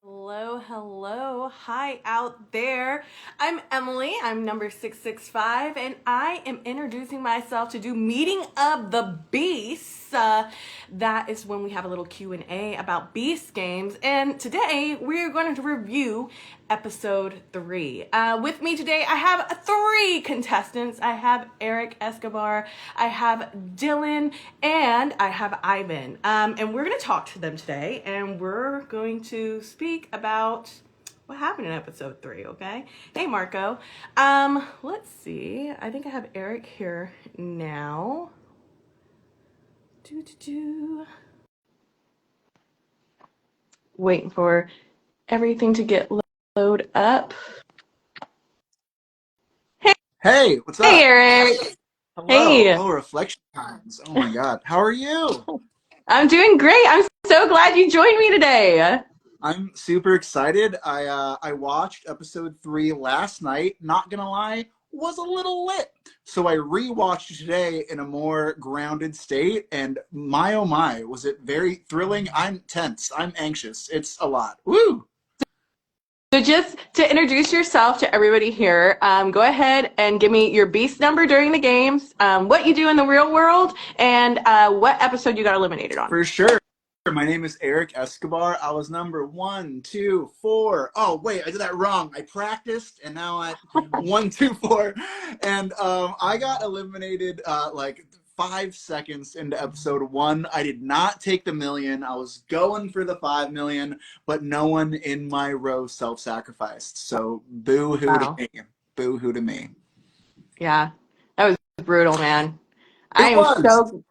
Hello, hello. Hi out there. I'm Emily. I'm number 665, and I am introducing myself to do Meeting of the Beasts. That is when we have a little Q&A about Beast Games, and today we're going to review episode 3. With me today, I have 3 contestants. I have Eric Escobar, I have Dylan, and I have Ivan. And we're going to talk to them today, and we're going to speak about what happened in episode 3, okay? Hey, Marco. Let's see. I think I have Eric here now. Waiting for everything to get load up. Hey, what's up? Hey, Eric. Hello. Hey. Oh, reflection times. Oh my God. How are you? I'm doing great. I'm so glad you joined me today. I'm super excited. I watched episode 3 last night. Not gonna lie, was a little lit. So I rewatched it today in a more grounded state, and my oh my, was it very thrilling? I'm tense. I'm anxious. It's a lot. Woo! So just to introduce yourself to everybody here, go ahead and give me your beast number during the games, what you do in the real world, and what episode you got eliminated on. For sure. My name is Eric Escobar. I was number 1, 2, 4. Oh, wait, I did that wrong. I practiced, and now at 1, 2, 4. And I got eliminated like 5 seconds into episode 1. I did not take the million. I was going for the 5 million, but no one in my row self-sacrificed. So boo-hoo to Wow. me. Boo-hoo to me. Yeah, that was brutal, man. I It am was.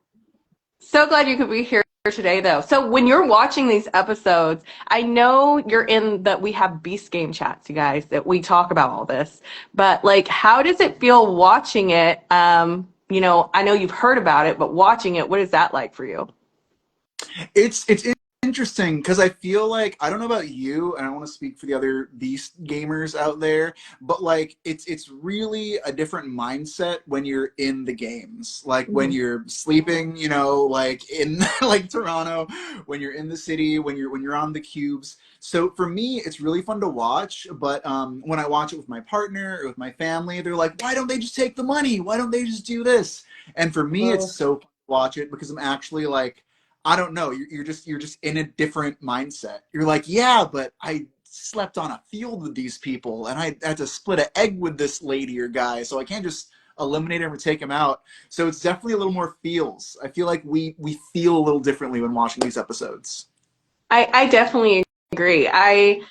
so glad you could be here today, though. So when you're watching these episodes, I know you're in that we have Beast Game chats, you guys, that we talk about all this. But like, how does it feel watching it? I know you've heard about it, but watching it, what is that like for you? It's interesting because I feel like I don't know about you, and I want to speak for the other Beast gamers out there, but like it's really a different mindset when you're in the games. Like when Mhm. you're sleeping, like in like Toronto, when you're in the city, when you're on the cubes. So for me, it's really fun to watch. But when I watch it with my partner or with my family, they're like, "Why don't they just take the money? Why don't they just do this?" And for me, it's Well, so fun to watch it because I'm actually like I don't know. You're just in a different mindset. You're like, yeah, but I slept on a field with these people, and I had to split an egg with this lady or guy, so I can't just eliminate him or take him out. So it's definitely a little more feels. I feel like we feel a little differently when watching these episodes. I definitely agree. I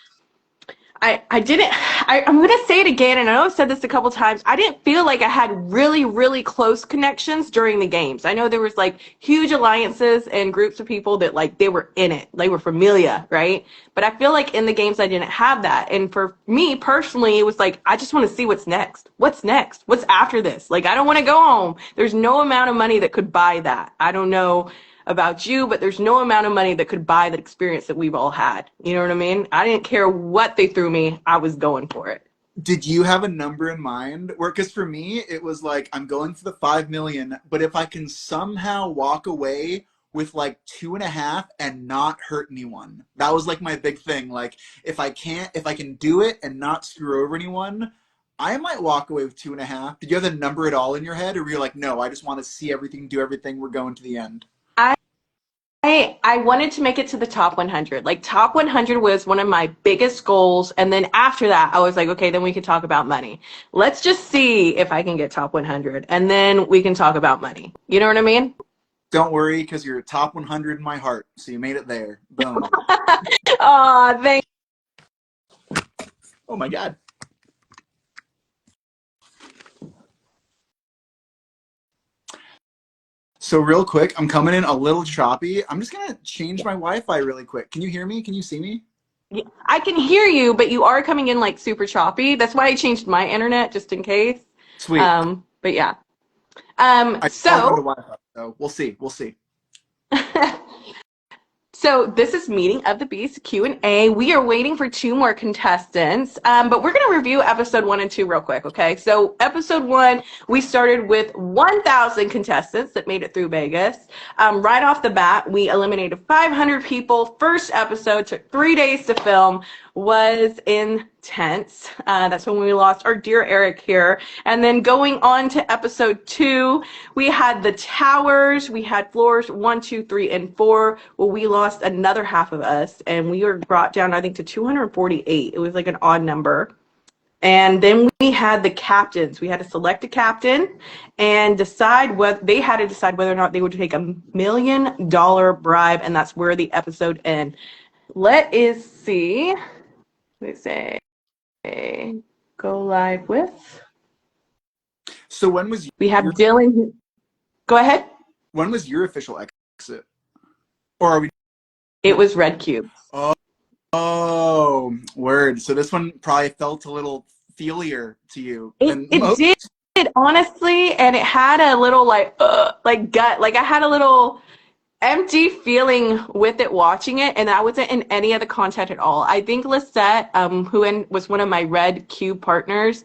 didn't, I'm going to say it again, and I know I've said this a couple times. I didn't feel like I had really, really close connections during the games. I know there was like huge alliances and groups of people that like they were in it, they were familia, right? But I feel like in the games I didn't have that. And for me personally, it was like, I just want to see what's next. What's next? What's after this? Like, I don't want to go home. There's no amount of money that could buy that. I don't know about you, but there's no amount of money that could buy the experience that we've all had. You know what I mean? I didn't care what they threw me. I was going for it. Did you have a number in mind? Or because for me, it was like I'm going for the 5 million, but if I can somehow walk away with like 2.5 and not hurt anyone, that was like my big thing. Like if I can do it and not screw over anyone, I might walk away with 2.5. Did you have the number at all in your head, or were you like, no, I just want to see everything, do everything, we're going to the end? I I wanted to make it to the top 100. Like top 100 was one of my biggest goals, and then after that, I was like, okay, then we can talk about money. Let's just see if I can get top 100, and then we can talk about money. You know what I mean? Don't worry, because you're top 100 in my heart, so you made it there. Boom. Aw, thank. Oh my God. So real quick, I'm coming in a little choppy. I'm just gonna change my Wi-Fi really quick. Can you hear me? Can you see me? I can hear you, but you are coming in like super choppy. That's why I changed my internet just in case. Sweet. But yeah. I logged onto So Wi-Fi, so we'll see. We'll see. So this is Meeting of the Beast Q&A. We are waiting for two more contestants, but we're going to review episode 1 and 2 real quick, okay? So episode 1, we started with 1,000 contestants that made it through Vegas. Right off the bat, we eliminated 500 people. First episode took 3 days to film, was intense. That's when we lost our dear Eric here. And then going on to episode 2, we had the towers. We had floors 1, 2, 3, and 4. Well, we lost another half of us, and we were brought down, I think, to 248. It was like an odd number. And then we had the captains. We had to select a captain and decide what they had to decide whether or not they would take $1 million bribe, and that's where the episode ends. Let us see. They say go live with. So when was We have Dylan. Go ahead. When was your official exit? Or are we? It was red cubes. Oh, word. So this one probably felt a little feelier to you than It most. did, honestly, and it had a little like gut. Like I had a little empty feeling with it watching it, and I wasn't in any of the content at all. I think Lisette, who was one of my red cube partners,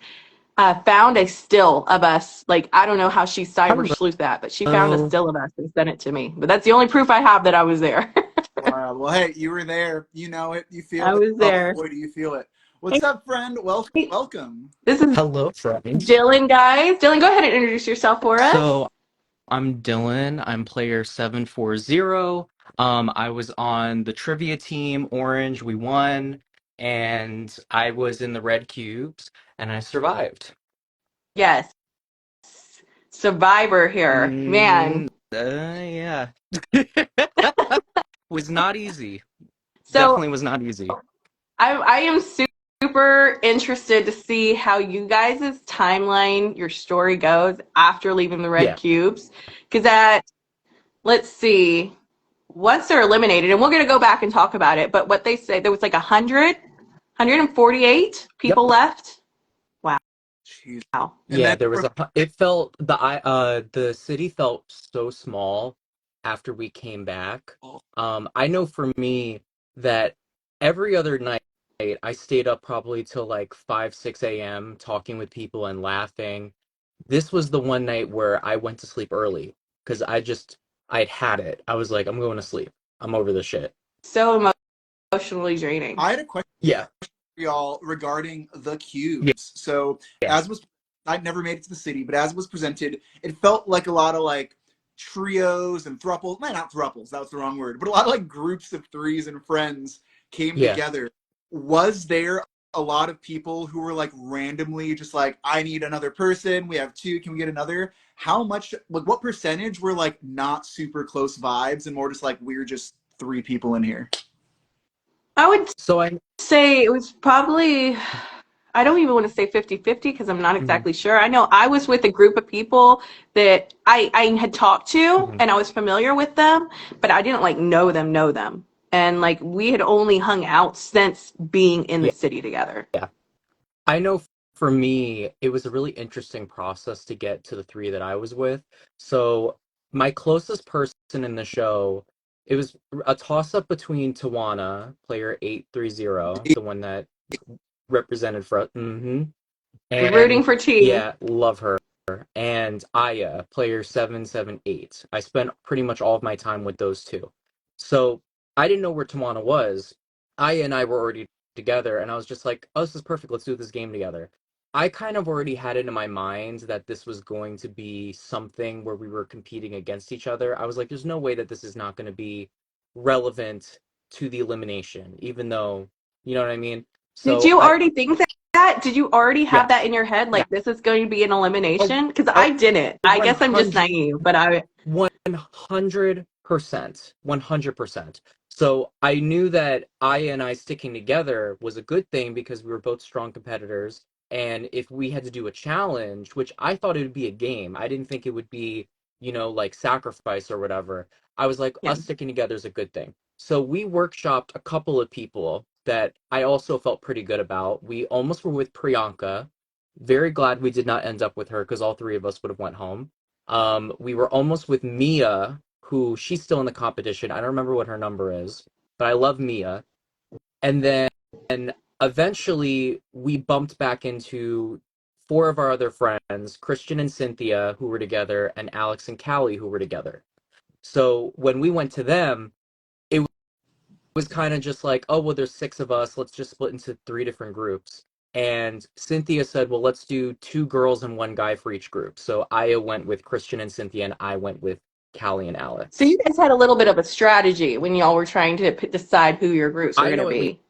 found a still of us. Like I don't know how she cyber sleuthed that, but she found a still of us and sent it to me. But that's the only proof I have that I was there. Well, hey, you were there. You know it. You feel I it. was Oh, there. boy, do you feel it. What's up, friend? Welcome. This is Hello, friends. Dylan, guys. Dylan, go ahead and introduce yourself for us. So I'm Dylan. I'm player 740. I was on the trivia team, Orange. We won, and I was in the red cubes, and I survived. Yes. Survivor here. Man. Yeah. Was not easy. So Definitely was not easy. I am super interested to see how you guys' timeline, your story goes after leaving the red Yeah. cubes. Because let's see, once they're eliminated, and we're going to go back and talk about it, but what they say, there was like 148 people Yep. left. Jeez. Wow. And Yeah, then there was the city felt so small after we came back. I know for me that every other night I stayed up probably till like 5, 6 a.m. talking with people and laughing. This was the one night where I went to sleep early because I'd had it. I was like, I'm going to sleep. I'm over this shit. So emotionally draining. I had a question Yeah. for y'all regarding the Yeah. cubes. So Yeah. I'd never made it to the city, but as it was presented, it felt like a lot of like trios and thruples. Not thruples, that was the wrong word, but a lot of like groups of threes and friends came Yeah. together. Was there a lot of people who were like randomly just like, I need another person, we have two, can we get another? How much, like what percentage were like not super close vibes and more just like we're just 3 people in here? I would So I say it was probably, I don't even want to say 50-50 because I'm not exactly sure. I know I was with a group of people that I had talked to and I was familiar with them, but I didn't like know them. And like we had only hung out since being in the city together. Yeah. I know for me, it was a really interesting process to get to the 3 that I was with. So my closest person in the show, it was a toss-up between Tawana, player 830, the one that represented for Rooting and for T. yeah, love her. And Aya, player 778. I spent pretty much all of my time with those two. So I didn't know where Tawana was. Aya and I were already together, and I was just like, oh, this is perfect. Let's do this game together. I kind of already had it in my mind that this was going to be something where we were competing against each other. I was like, there's no way that this is not going to be relevant to the elimination, even though, you know what I mean? Did So you already think that? Did you already have yeah. that in your head? Like this is going to be an elimination? Because I didn't. I guess I'm just 100 naive, but I 100%. 100%. So I knew that Aya and I sticking together was a good thing because we were both strong competitors. And if we had to do a challenge, which I thought it would be a game, I didn't think it would be, like sacrifice or whatever. I was like, yeah. us sticking together is a good thing. So we workshopped a couple of people that I also felt pretty good about. We almost were with Priyanka. Very glad we did not end up with her because all 3 of us would have went home. We were almost with Mia, who she's still in the competition. I don't remember what her number is, but I love Mia. And then eventually we bumped back into four of our other friends, Christian and Cynthia, who were together, and Alex and Callie, who were together. So when we went to them, it was kind of just like, oh, well, there's six of us. Let's just split into three different groups. And Cynthia said, well, let's do two girls and one guy for each group. So Aya went with Christian and Cynthia, and I went with Callie and So you Alex. guys had a little bit of a strategy when y'all were trying to decide who your groups were I going to know at least be.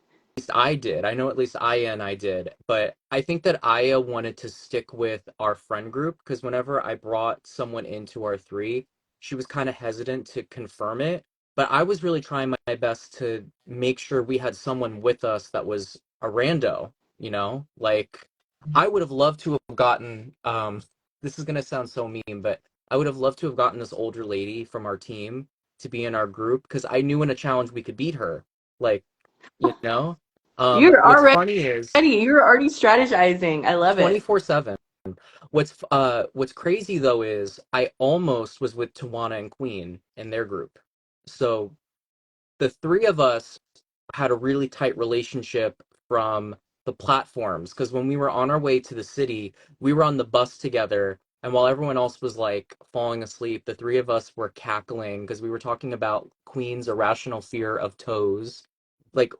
I did. I know at least Aya and I did. But I think that Aya wanted to stick with our friend group because whenever I brought someone into our three, she was kind of hesitant to confirm it. But I was really trying my best to make sure we had someone with us that was a rando, you know? Like I would have loved to have gotten this is gonna sound so mean, but I would have loved to have gotten this older lady from our team to be in our group because I knew in a challenge we could beat her. Like, you know? You're What's already funny is you're already strategizing. I love it. 24/7. What's crazy though is I almost was with Tawana and Queen in their group. So the three of us had a really tight relationship from the platforms because when we were on our way to the city, we were on the bus together. And while everyone else was like falling asleep, the three of us were cackling because we were talking about Queen's irrational fear of toes. Like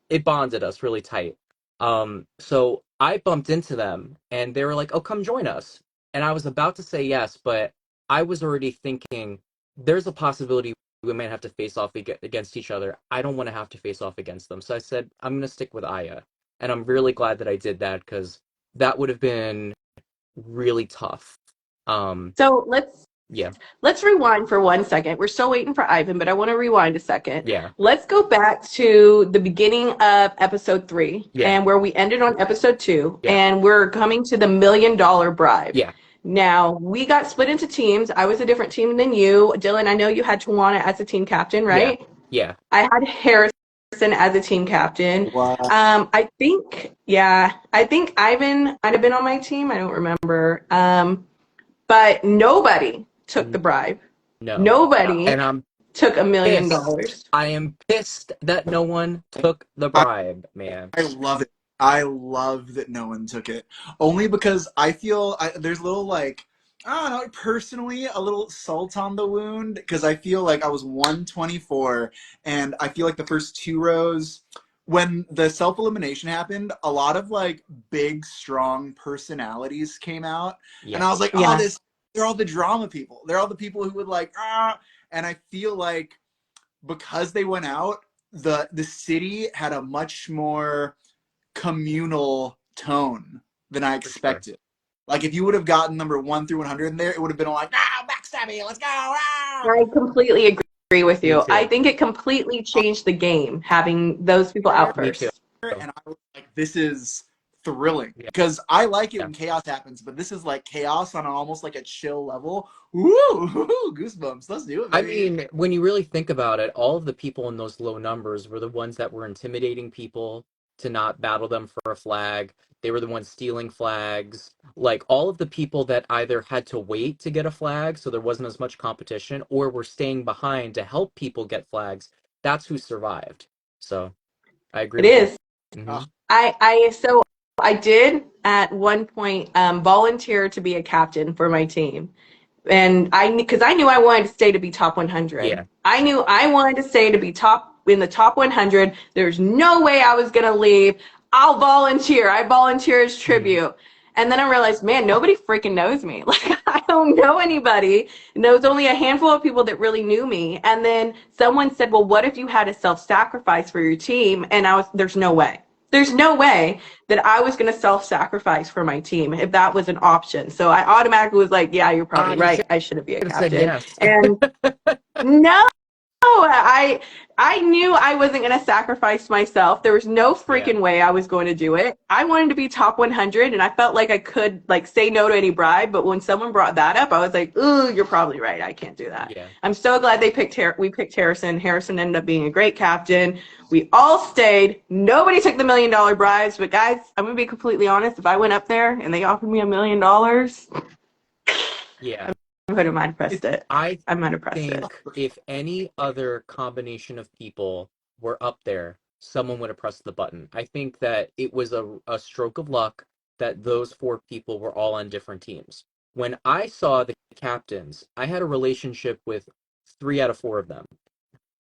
it bonded us really tight. So I bumped into them and they were like, "Oh, come join us." And I was about to say yes, but I was already thinking there's a possibility we might have to face off against each other. I don't want to have to face off against them. So I said, I'm going to stick with Aya. And I'm really glad that I did that because that would have been really tough. So Yeah, let's rewind for 1 second. We're still waiting for Ivan, but I want to rewind a second. yeah, Let's go back to the beginning of episode 3 yeah, and where we ended on episode 2, yeah, and we're coming to the $1 million bribe. yeah, Now, we got split into teams. I was a different team than you. Dylan, I know you had Tawana as a team captain, yeah, right? yeah. I had Harrison as a team captain. Wow. I think Ivan might have been on my team. I don't remember. But nobody took the N- bribe. No. Nobody And I'm took $1 million. pissed. I am pissed that no one took the I, bribe, man. I love it. I love that no one took it. Only because I feel there's a little like, I don't know, personally, a little salt on the wound because I feel like I was 124 and I feel like the first two rows, when the self elimination happened, a lot of like big, strong personalities came out. And I was like, Yes. oh, Yeah, they're all the drama people. They're all the people who would like, ah. And I feel like because they went out, the city had a much more communal tone than I For sure. expected. Like if you would have gotten number 1 through 100 in there, it would have been like, backstab me, let's go, I completely agree with Me you. I too. think it completely changed the game having those people out Me too. first. and I was like, this is thrilling Yeah. because I like it Yeah. when chaos happens, but this is like chaos on almost like a chill level. Woo, goosebumps. Let's do it, I baby. mean, when you really think about it, all of the people in those low numbers were the ones that were intimidating people to not battle them for a flag. They were the ones stealing flags. Like all of the people that either had to wait to get a flag, so there wasn't as much competition, or were staying behind to help people get flags. That's who survived. So I agree It with you. is. Hmm. So I did at one point volunteer to be a captain for my team. And because I knew I wanted to stay to be top 100. Yeah. I knew I wanted to stay to be in the top 100. There's no way I was gonna leave. I'll volunteer. I volunteer as Hmm. tribute. And then I realized, man, nobody freaking knows me. Like I don't know anybody. And there was only a handful of people that really knew me. And then someone said, well, what if you had to self-sacrifice for your team? And there's no way. There's no way that I was going to self-sacrifice for my team if that was an option. So I automatically was like, yeah, you're probably You should right. I shouldn't be a have said captain. yes. And no, I knew I wasn't going to sacrifice myself. There was no Yeah. freaking way I was going to do it. I wanted to be top 100 and I felt like I could like say no to any bribe, but when someone brought that up, I was like, "Ooh, you're probably right. I can't do that." Yeah. I'm so glad we picked Harrison. Harrison ended up being a great captain. We all stayed. Nobody took the $1 million bribes, but guys, I'm going to be completely honest, if I went up there and they offered me $1 million, Yeah. I might have pressed it. I I might have pressed it. think if any other combination of people were up there, someone would have pressed the button. I think that it was a stroke of luck that those four people were all on different teams. When I saw the captains, I had a relationship with 3 out of 4 of them.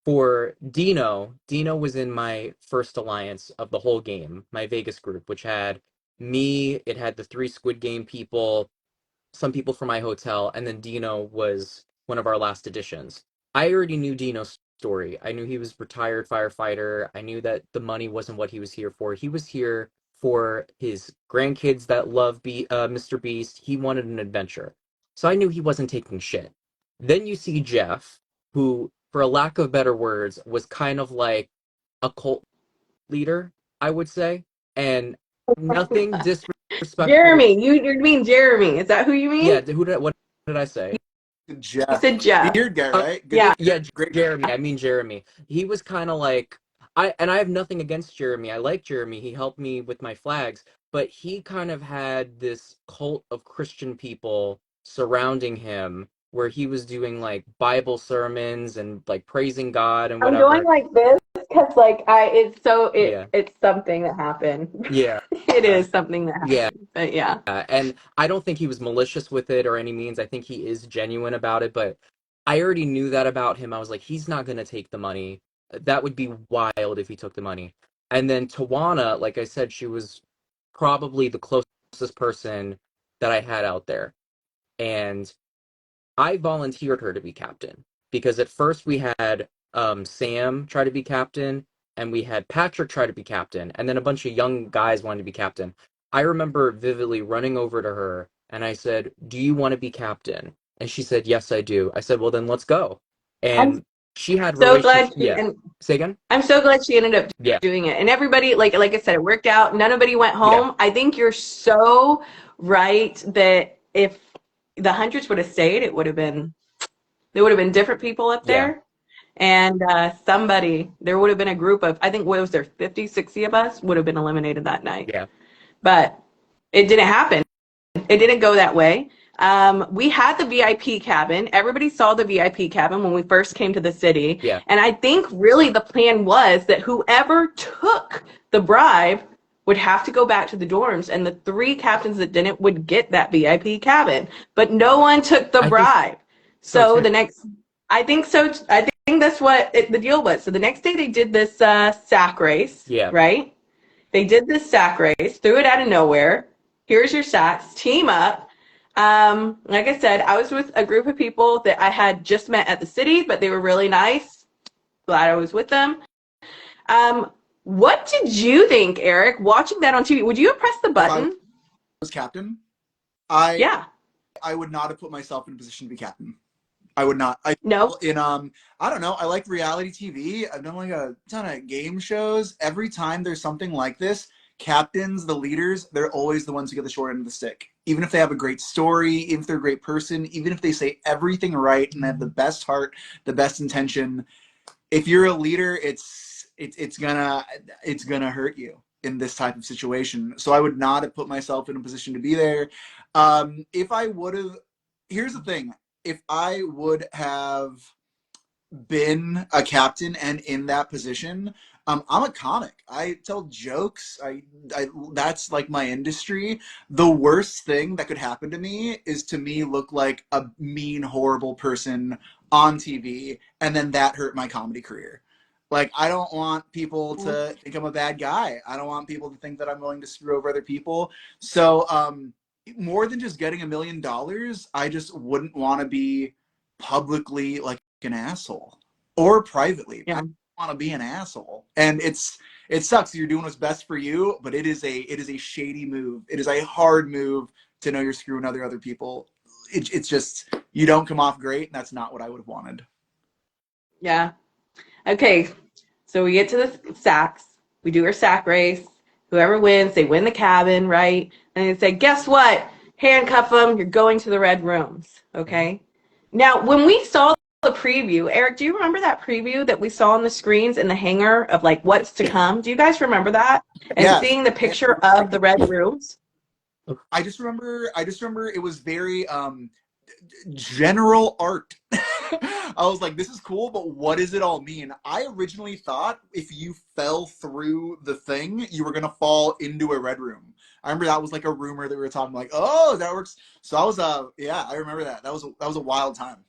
For Dino was in my first alliance of the whole game, my Vegas group, which had me, it had the 3 Squid Game people, some people from my hotel, and then Dino was one of our last additions. I already knew Dino's story. I knew he was retired firefighter. I knew that the money wasn't what he was here for. He was here for his grandkids that love Mr. Beast. He wanted an adventure. So I knew he wasn't taking shit. Then you see Jeff, who, for a lack of better words, was kind of like a cult leader, I would say. And nothing disrespectful. Jeremy, you mean Jeremy? Is that who you mean? Yeah, what did I say? You said Jeff. Beard guy, right? Yeah. Yeah, Great. Jeremy. I mean Jeremy. He was kind of like I have nothing against Jeremy. I like Jeremy. He helped me with my flags, but he kind of had this cult of Christian people surrounding him where he was doing like Bible sermons and like praising God and I'm going whatever. like this because Yeah. it's something that happened. Yeah. It is something that happened. Yeah. But yeah. And I don't think he was malicious with it or any means. I think he is genuine about it, but I already knew that about him. I was like, he's not going to take the money. That would be wild if he took the money. And then Tawana, like I said, she was probably the closest person that I had out there. And I volunteered her to be captain because at first we had Sam try to be captain and we had Patrick try to be captain and then a bunch of young guys wanted to be captain. I remember vividly running over to her and I said, "Do you want to be captain?" And she said, "Yes, I do." I said, "Well, then let's go." I'm And she had so glad relations. Yeah. Say again? I'm so glad she ended up Yeah. doing it. And everybody, like I said, it worked out. Nobody went Yeah. home. I think you're so right that if the hundreds would have stayed, there would have been different people up Yeah. there. And there would have been a group of, I think, what was there, 50, 60 of us would have been eliminated that night. Yeah. But it didn't happen. It didn't go that way. We had the VIP cabin. Everybody saw the VIP cabin when we first came to the city. Yeah. And I think really the plan was that whoever took the bribe would have to go back to the dorms, and the 3 captains that didn't would get that VIP cabin. But no one took the bribe. So the next, I think so. I think that's what the deal was. So the next day they did this sack race. Yeah. Right? They did this sack race, threw it out of nowhere. Here's your sacks, team up. Like I said, I was with a group of people that I had just met at the city, but they were really nice. Glad I was with them. What did you think, Eric, watching that on TV? Would you have pressed the button? If I was captain, Yeah. I would not have put myself in a position to be captain. I would not. No. I don't know. I like reality TV. I've done like a ton of game shows. Every time there's something like this, captains, the leaders, they're always the ones who get the short end of the stick. Even if they have a great story, even if they're a great person, even if they say everything right and have the best heart, the best intention, if you're a leader, it's gonna hurt you in this type of situation. So I would not have put myself in a position to be there. If I would have, here's the thing. If I would have been a captain and in that position, I'm a comic. I tell jokes. That's like my industry. The worst thing that could happen to me is to me look like a mean, horrible person on TV, and then that hurt my comedy career. Like, I don't want people to think I'm a bad guy. I don't want people to think that I'm going to screw over other people. So, more than just getting $1 million, I just wouldn't want to be publicly like an asshole, or privately. Yeah. I don't want to be an asshole, and it sucks. You're doing what's best for you, but it is a shady move. It is a hard move to know you're screwing other people. It's just, you don't come off great, and that's not what I would have wanted. Yeah. Okay. So we get to the sacks. We do our sack race. Whoever wins, they win the cabin, right? And they say, guess what? Handcuff them. You're going to the red rooms. Okay. Now, when we saw the preview, Eric, do you remember that preview that we saw on the screens in the hangar of like what's to come? Do you guys remember that? And Yes. seeing the picture of the red rooms? I just remember it was very general art. I was like, this is cool, but what does it all mean? I originally thought if you fell through the thing, you were gonna fall into a red room. I remember that was like a rumor that we were talking like, oh, that works. So I was yeah, I remember that. That was a wild time.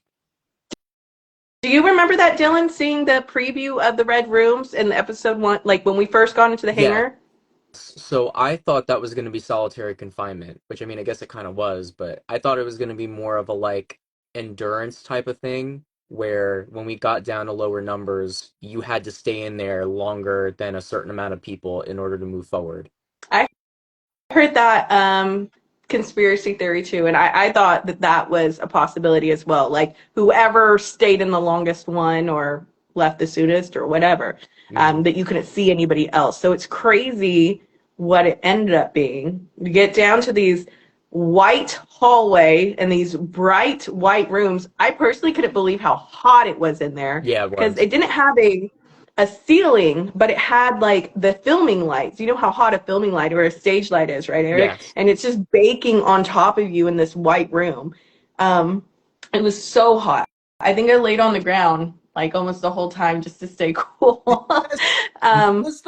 Do you remember that, Dylan, seeing the preview of the Red Rooms in episode 1, like when we first got into the Yeah. hangar? So I thought that was going to be solitary confinement, which I mean, I guess it kind of was, but I thought it was going to be more of a like endurance type of thing where when we got down to lower numbers, you had to stay in there longer than a certain amount of people in order to move forward. I heard that conspiracy theory too, and I thought that that was a possibility as well. Like whoever stayed in the longest one or left the soonest or whatever, Hmm. that you couldn't see anybody else. So it's crazy what it ended up being. You get down to these white hallway and these bright white rooms. I personally couldn't believe how hot it was in there Yeah, it because was. it didn't have a ceiling, but it had like the filming lights. You know how hot a filming light or a stage light is, right, Eric? Yes. And it's just baking on top of you in this white room. Um, it was so hot. I think I laid on the ground like almost the whole time just to stay cool. What um, was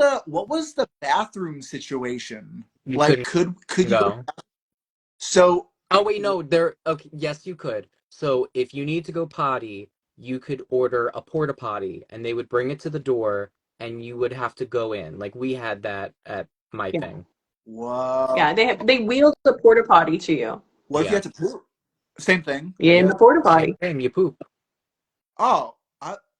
the bathroom situation? You Like couldn't could you go go. so Oh wait, no, there okay, yes you could. So if you need to go potty, you could order a porta potty and they would bring it to the door and you would have to go in. Like we had that at my yeah, thing. whoa. yeah, they wheeled the porta potty to you What if you Yeah. had to poop? Same thing. in the Yep. porta Same potty. thing, you poop. Oh,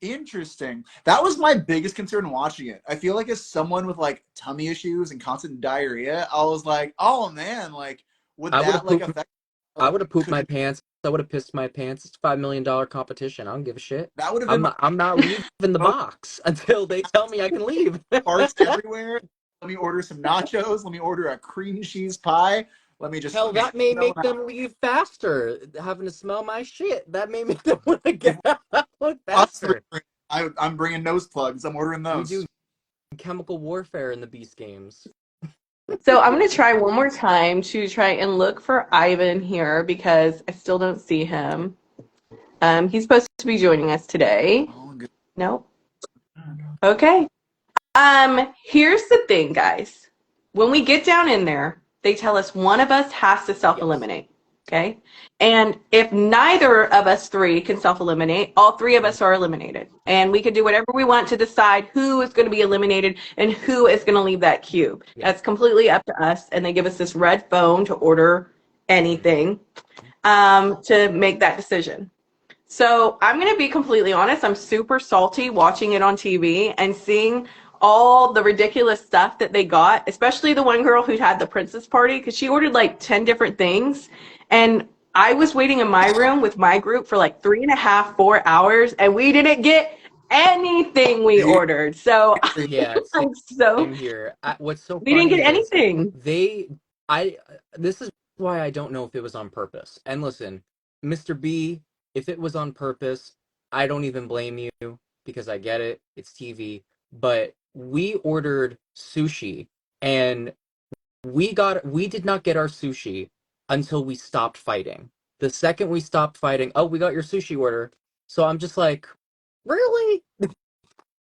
interesting. That was my biggest concern watching it. I feel like as someone with like tummy issues and constant diarrhea, I was like, oh man, like would I would that have like pooped affect? I Like, would have pooped could my pants. I would have pissed my pants. It's $5 million competition. I don't give a shit. that would have been I'm my not I'm not leaving the most box until they tell me I can leave. farts everywhere. Let me order some nachos. Let me order a cream cheese pie. Hell, Let me that may smell make them out. them leave faster. Having to smell my shit. That may make them want to If get out us three, faster. I'm bringing nose plugs. I'm ordering We do those. chemical warfare in the Beast Games. So I'm going to try one more time to try and look for Ivan here because I still don't see him. He's supposed to be joining us today. Oh, good. Nope. Okay. Here's the thing, guys. When we get down in there, they tell us one of us has to Yes. self-eliminate. Okay. And if neither of us three can self-eliminate, all three of us are eliminated. And we can do whatever we want to decide who is going to be eliminated and who is going to leave that cube. Yeah. That's completely up to us. And they give us this red phone to order anything to make that decision. So I'm going to be completely honest. I'm super salty watching it on TV and seeing all the ridiculous stuff that they got, especially the one girl who had the princess party because she ordered like 10 different things. And I was waiting in my room with my group for like 3.5, 4 hours, and we didn't get anything we Dude, ordered. So Yeah, I'm so, same here. What's so we didn't funny get is anything. they I this is why I don't know if it was on purpose. And listen, Mr. B, if it was on purpose, I don't even blame you because I get it. It's TV. But we ordered sushi and we did not get our sushi until we stopped fighting. The second we stopped fighting, oh, we got your sushi order. So I'm just like, really?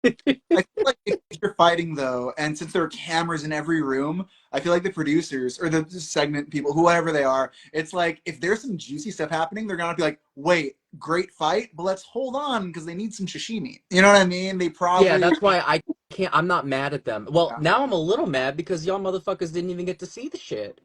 I feel like if you're fighting though, and since there are cameras in every room, I feel like the producers or the segment people, whoever they are, it's like if there's some juicy stuff happening, they're gonna be like, "Wait, great fight, but let's hold on because they need some sashimi." You know what I mean? They Yeah, probably. that's why I can't. I'm not mad at them. Well, Yeah. now I'm a little mad because y'all motherfuckers didn't even get to see the shit.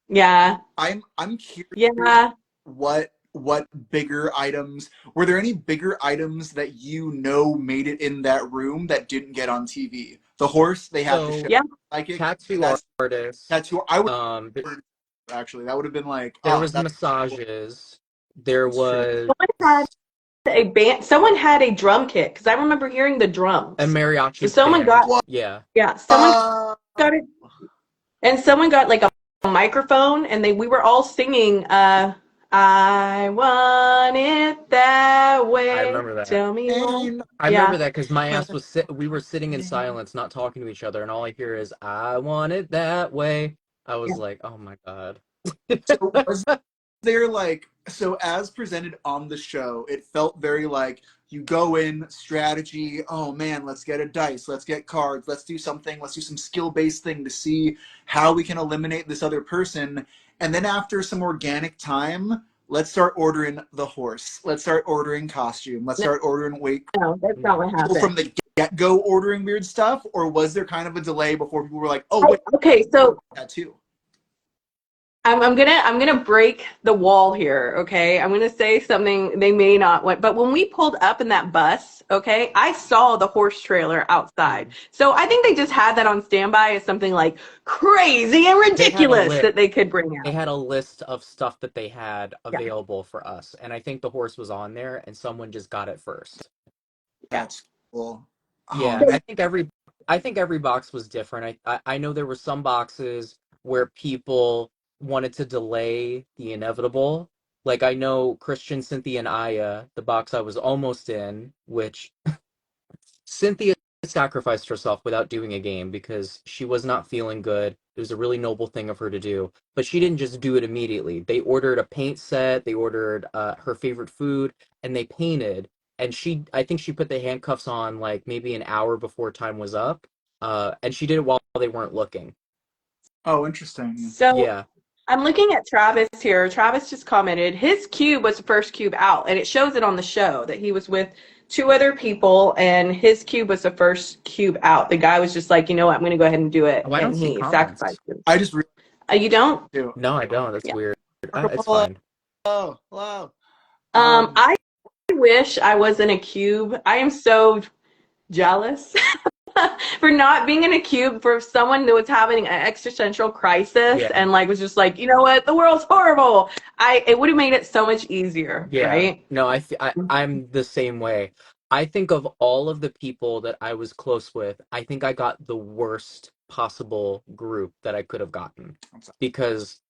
Yeah. I'm curious Yeah. what bigger items were there any bigger items that you know made it in that room that didn't get on TV? The horse they have to show So, Yeah. psychic. tattoo That's artists. tattoo. I would Th- actually that would have been like, there oh, was massages. There that's true. was A band, someone had a drum kit because I remember hearing the a drums. So mariachi someone got, band. What? Yeah, yeah, someone Uh, got it, and someone got like a microphone, and we were all singing, I want it that I way. remember that. Tell me why. ain't I remember Yeah, that because my ass was we were sitting in silence, not talking to each other, and all I hear is "I want it that way." I was yeah. like, "Oh my god." so was there like So as presented on the show, it felt very like you go in strategy. Oh man, let's get a dice. Let's get cards. Let's do something. Let's do some skill-based thing to see how we can eliminate this other person. And then after some organic time, let's start ordering the horse. Let's start ordering costume. Let's start ordering weight. No, that's not what People from happened. the get-go ordering weird stuff, or was there kind of a delay before people were like, "Oh wait, Okay, so that too"? I'm gonna break the wall here, okay? I'm gonna say something they may not want, but when we pulled up in that bus, okay, I saw the horse trailer outside. So I think they just had that on standby as something like crazy and They had a ridiculous list. that they could bring They out. had a list of stuff that they had Yeah, available for us, and I think the horse was on there, and someone just got it first. yeah. That's cool. Oh Yeah, man, I think every box was different. I know there were some boxes where people wanted to delay the inevitable. Like I know Christian, Cynthia, and Aya, the box I was almost in, which Cynthia sacrificed herself without doing a game because she was not feeling good. It was a really noble thing of her to do, but she didn't just do it immediately. They ordered a paint set, they ordered her favorite food, and they painted. And I think she put the handcuffs on like maybe an hour before time was up, and she did it while they weren't looking. oh interesting. So Yeah, I'm looking at Travis here. Travis just commented his cube was the first cube out, and it shows it on the show that he was with two other people, and his cube was the first cube out. The guy was just like, you know what, I'm going to go ahead and do it, oh, I don't and see he comments. sacrificed him. I just really You don't? do. No, I don't. That's Yeah. weird. It's Hello, fine. hello. I wish I was in a cube. I am so jealous for not being in a cube for someone that was having an existential crisis Yeah. and like was just like, you know what, the world's horrible. It would have made it so much easier, Yeah, right? no, I'm the same way. I think of all of the people that I was close with, I think I got the worst possible group that I could have gotten because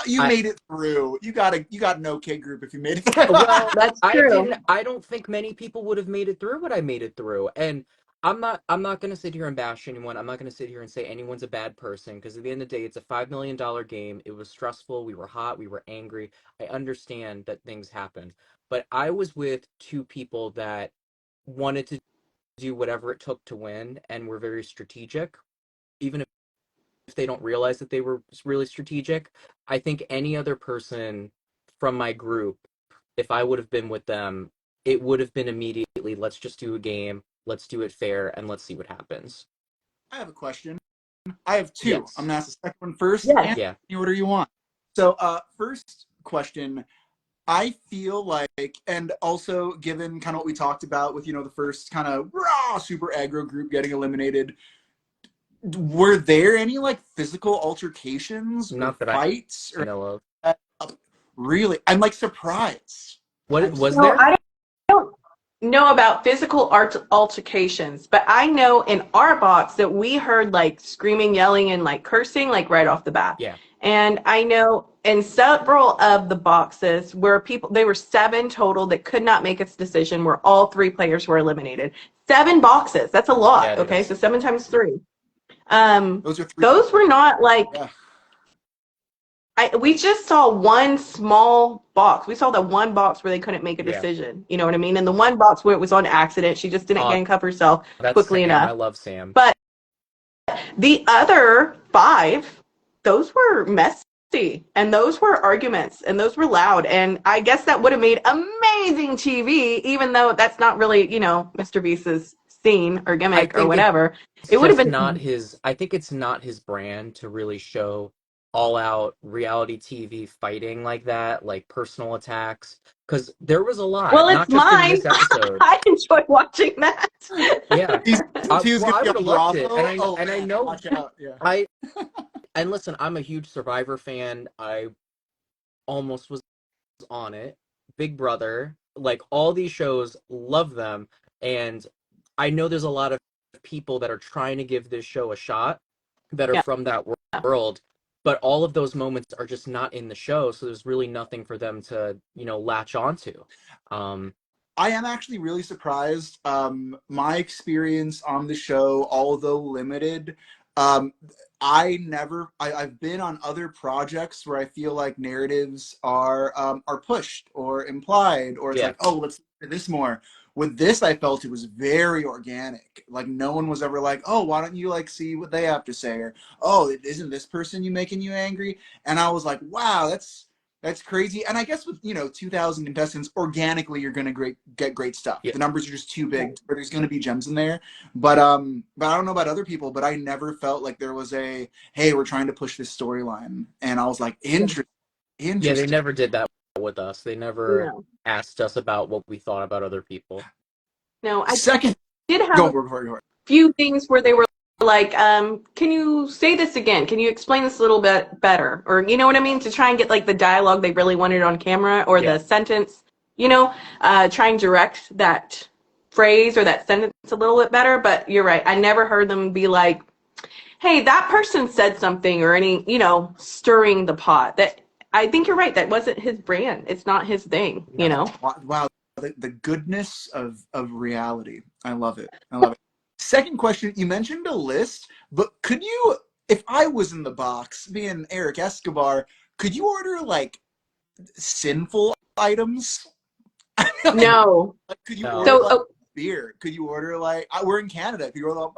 You I made it through. You got an okay group if you made it through. well, That's I true. didn't I don't think many people would have made it through what I made it through. And I'm not going to sit here and bash anyone. I'm not going to sit here and say anyone's a bad person because at the end of the day it's a $5 million game. It was stressful, we were hot, we were angry. I understand that things happen. But I was with two people that wanted to do whatever it took to win and were very strategic, even if they don't realize that they were really strategic. I think any other person from my group, if I would have been with them, it would have been immediately, let's just do a game, let's do it fair, and let's see what happens. I have a question. I have two. I'm Yes. gonna ask the second one first, Yes. and Yeah. any order you want. So, first question. I feel like, and also given kind of what we talked about with the first kind of raw super aggro group getting eliminated, were there any like physical altercations or Not that fights I or know of. really? I'm like surprised. What I'm was So there? I don't know about physical altercations, but I know in our box that we heard like screaming, yelling, and like cursing like right off the bat. Yeah. And I know in several of the boxes where they were seven total that could not make its decision, where all three players were eliminated. Seven boxes. That's a Yeah, lot. it Okay, is. so seven times three. those are three. Those were not like Yeah. we just saw one small box. We saw the one box where they couldn't make a Yeah. decision. You know what I mean? And the one box where it was on accident. She just didn't Uh, handcuff herself that's quickly Sam. I enough. love Sam. But the other five, those were messy. And those were arguments. And those were loud. And I guess that would have made amazing TV, even though that's not really, Mr. Beast's scene or I gimmick or think whatever. it's It would have just not been his I think it's not his brand to really show all out reality TV fighting like that, like personal attacks. Because there was a lot, well, it's not just in mine. this episode. I enjoy watching that. Yeah. He's Two's Well, gonna I be would have on loved it. Bravo. Oh And I man, know watch out. Yeah. I and listen, I'm a huge Survivor fan. I almost was on it. Big Brother, like all these shows, love them. And I know there's a lot of people that are trying to give this show a shot that are Yeah. from that world, but all of those moments are just not in the show, so there's really nothing for them to, latch onto. Um, I am actually really surprised. My experience on the show, although limited, Um, I've been on other projects where I feel like narratives are pushed or implied, or it's Yeah. like, oh, let's do this more. With this, I felt it was very organic. Like no one was ever like, oh, why don't you like see what they have to say, or oh, isn't this person you making you angry? And I was like, wow, that's crazy. And I guess with 2,000 contestants, organically you're gonna get great stuff. Yeah. The numbers are just too big, but there's gonna be gems in there. But I don't know about other people, but I never felt like there was a hey, we're trying to push this storyline. And I was like, interesting, Yeah, they interesting. never did that with us. They never No. asked us about what we thought about other people. No, I Second, did have go a for it. few things where they were like, can you say this again? Can you explain this a little bit better? Or you know what I mean? To try and get like the dialogue they really wanted on camera or Yeah. the sentence, try and direct that phrase or that sentence a little bit better. But you're right. I never heard them be like, hey, that person said something or any, stirring the pot. That I think you're right. That wasn't his brand. It's not his thing, No. Wow, the goodness of reality. I love it. I love it. Second question, you mentioned a list, but could you, if I was in the box, being Eric Escobar, could you order like sinful items? like, No. could you order No. So, like beer? Could you order like we're in Canada? Could you order like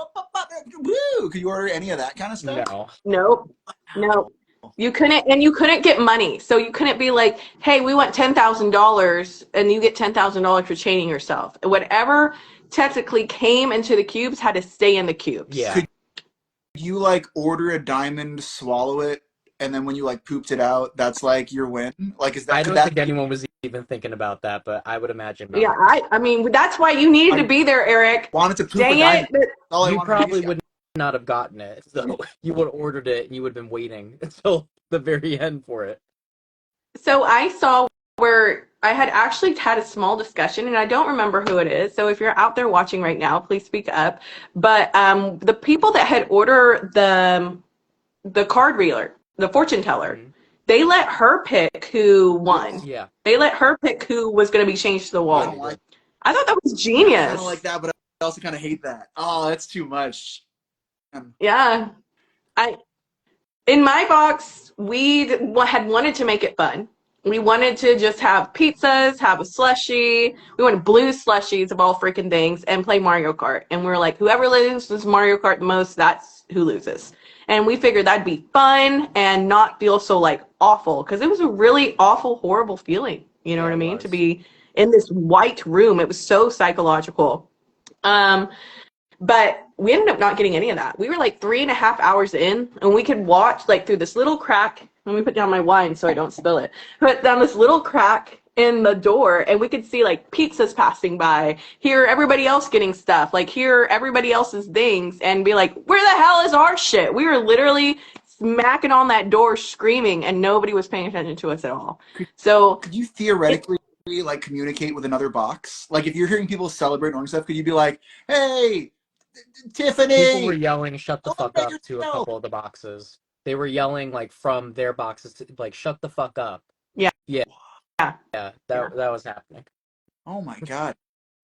woo? Could you order any of that kind of stuff? No. nope. No. You couldn't get money. So you couldn't be like, hey, we want $10,000 and you get $10,000 for chaining yourself. Whatever technically came into the cubes had to stay in the cubes. Yeah. Could you like order a diamond, swallow it, and then when you like pooped it out, that's like your win? Like I could don't that think anyone was even thinking about that, but I would imagine Yeah, not. I mean, that's why you needed to I be there, Eric. wanted to poop a Dang diamond. it. That's all I You wanted to be. probably would not have gotten it. So you would have ordered it and you would have been waiting until the very end for it. So I saw where I had actually had a small discussion, and I don't remember who it is. So if you're out there watching right now, please speak up. But the people that had ordered the card reader, the fortune teller, Mhm. they let her pick who won. Yeah. They let her pick who was going to be changed to the I Yeah, don't they wall. did. like. I thought that was I kind of like genius. that, but I also kind of hate that. Oh, that's too much. Yeah. I In my box, we had wanted to make it fun. We wanted to just have pizzas, have a slushie. We wanted blue slushies of all freaking things and play Mario Kart. And we were like, whoever loses Mario Kart the most, that's who loses. And we figured that'd be fun and not feel so like awful because it was a really awful, horrible feeling. You know Yeah, what I it mean? To was. be in this white room, it was so psychological. Um, but we ended up not getting any of that. We were like 3.5 hours in, and we could watch like through this little crack. Let me put down my wine so I don't spill it. Put down this little crack in the door, and we could see like pizzas passing by, hear everybody else getting stuff, like hear everybody else's things, and be like, "Where the hell is our shit?" We were literally smacking on that door, screaming, and nobody was paying attention to us at all. Could So could you it, theoretically like communicate with another box? Like if you're hearing people celebrate or stuff, could you be like, "Hey, People were Tiffany, yelling "shut the fuck celebrate up" to a yourself"? couple of the boxes. They were yelling like from their boxes to, like "shut the fuck up." yeah, Yeah, yeah, yeah, yeah. that was happening. Oh my god,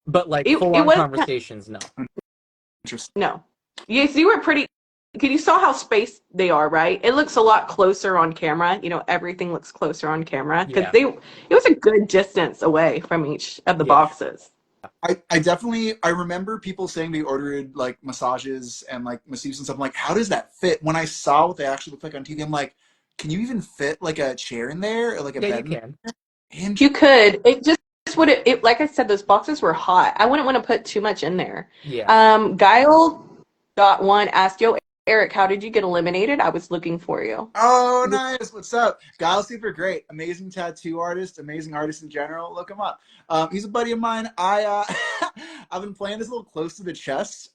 But like full It on was conversations, no. interesting. no. Yes, you were pretty. Cause you saw how spaced they are, right? It looks a lot closer on camera. Everything looks closer on camera because Yeah, it was a good distance away from each of the yeah, boxes. I definitely I remember people saying they ordered like massages and like masseuses and stuff. I'm like, how does that fit? When I saw what they actually look like on TV, I'm like, can you even fit like a chair in there or like a yeah. bed You in can. there? You could. It just would it like I said, those boxes were hot. I wouldn't want to put too much in there. Yeah, Guile got one asked, yo, Eric, how did you get eliminated? I was looking for you. Oh, nice. What's up? Guile super great. Amazing tattoo artist, amazing artist in general. Look him up. He's a buddy of mine. I've been playing this a little close to the chest.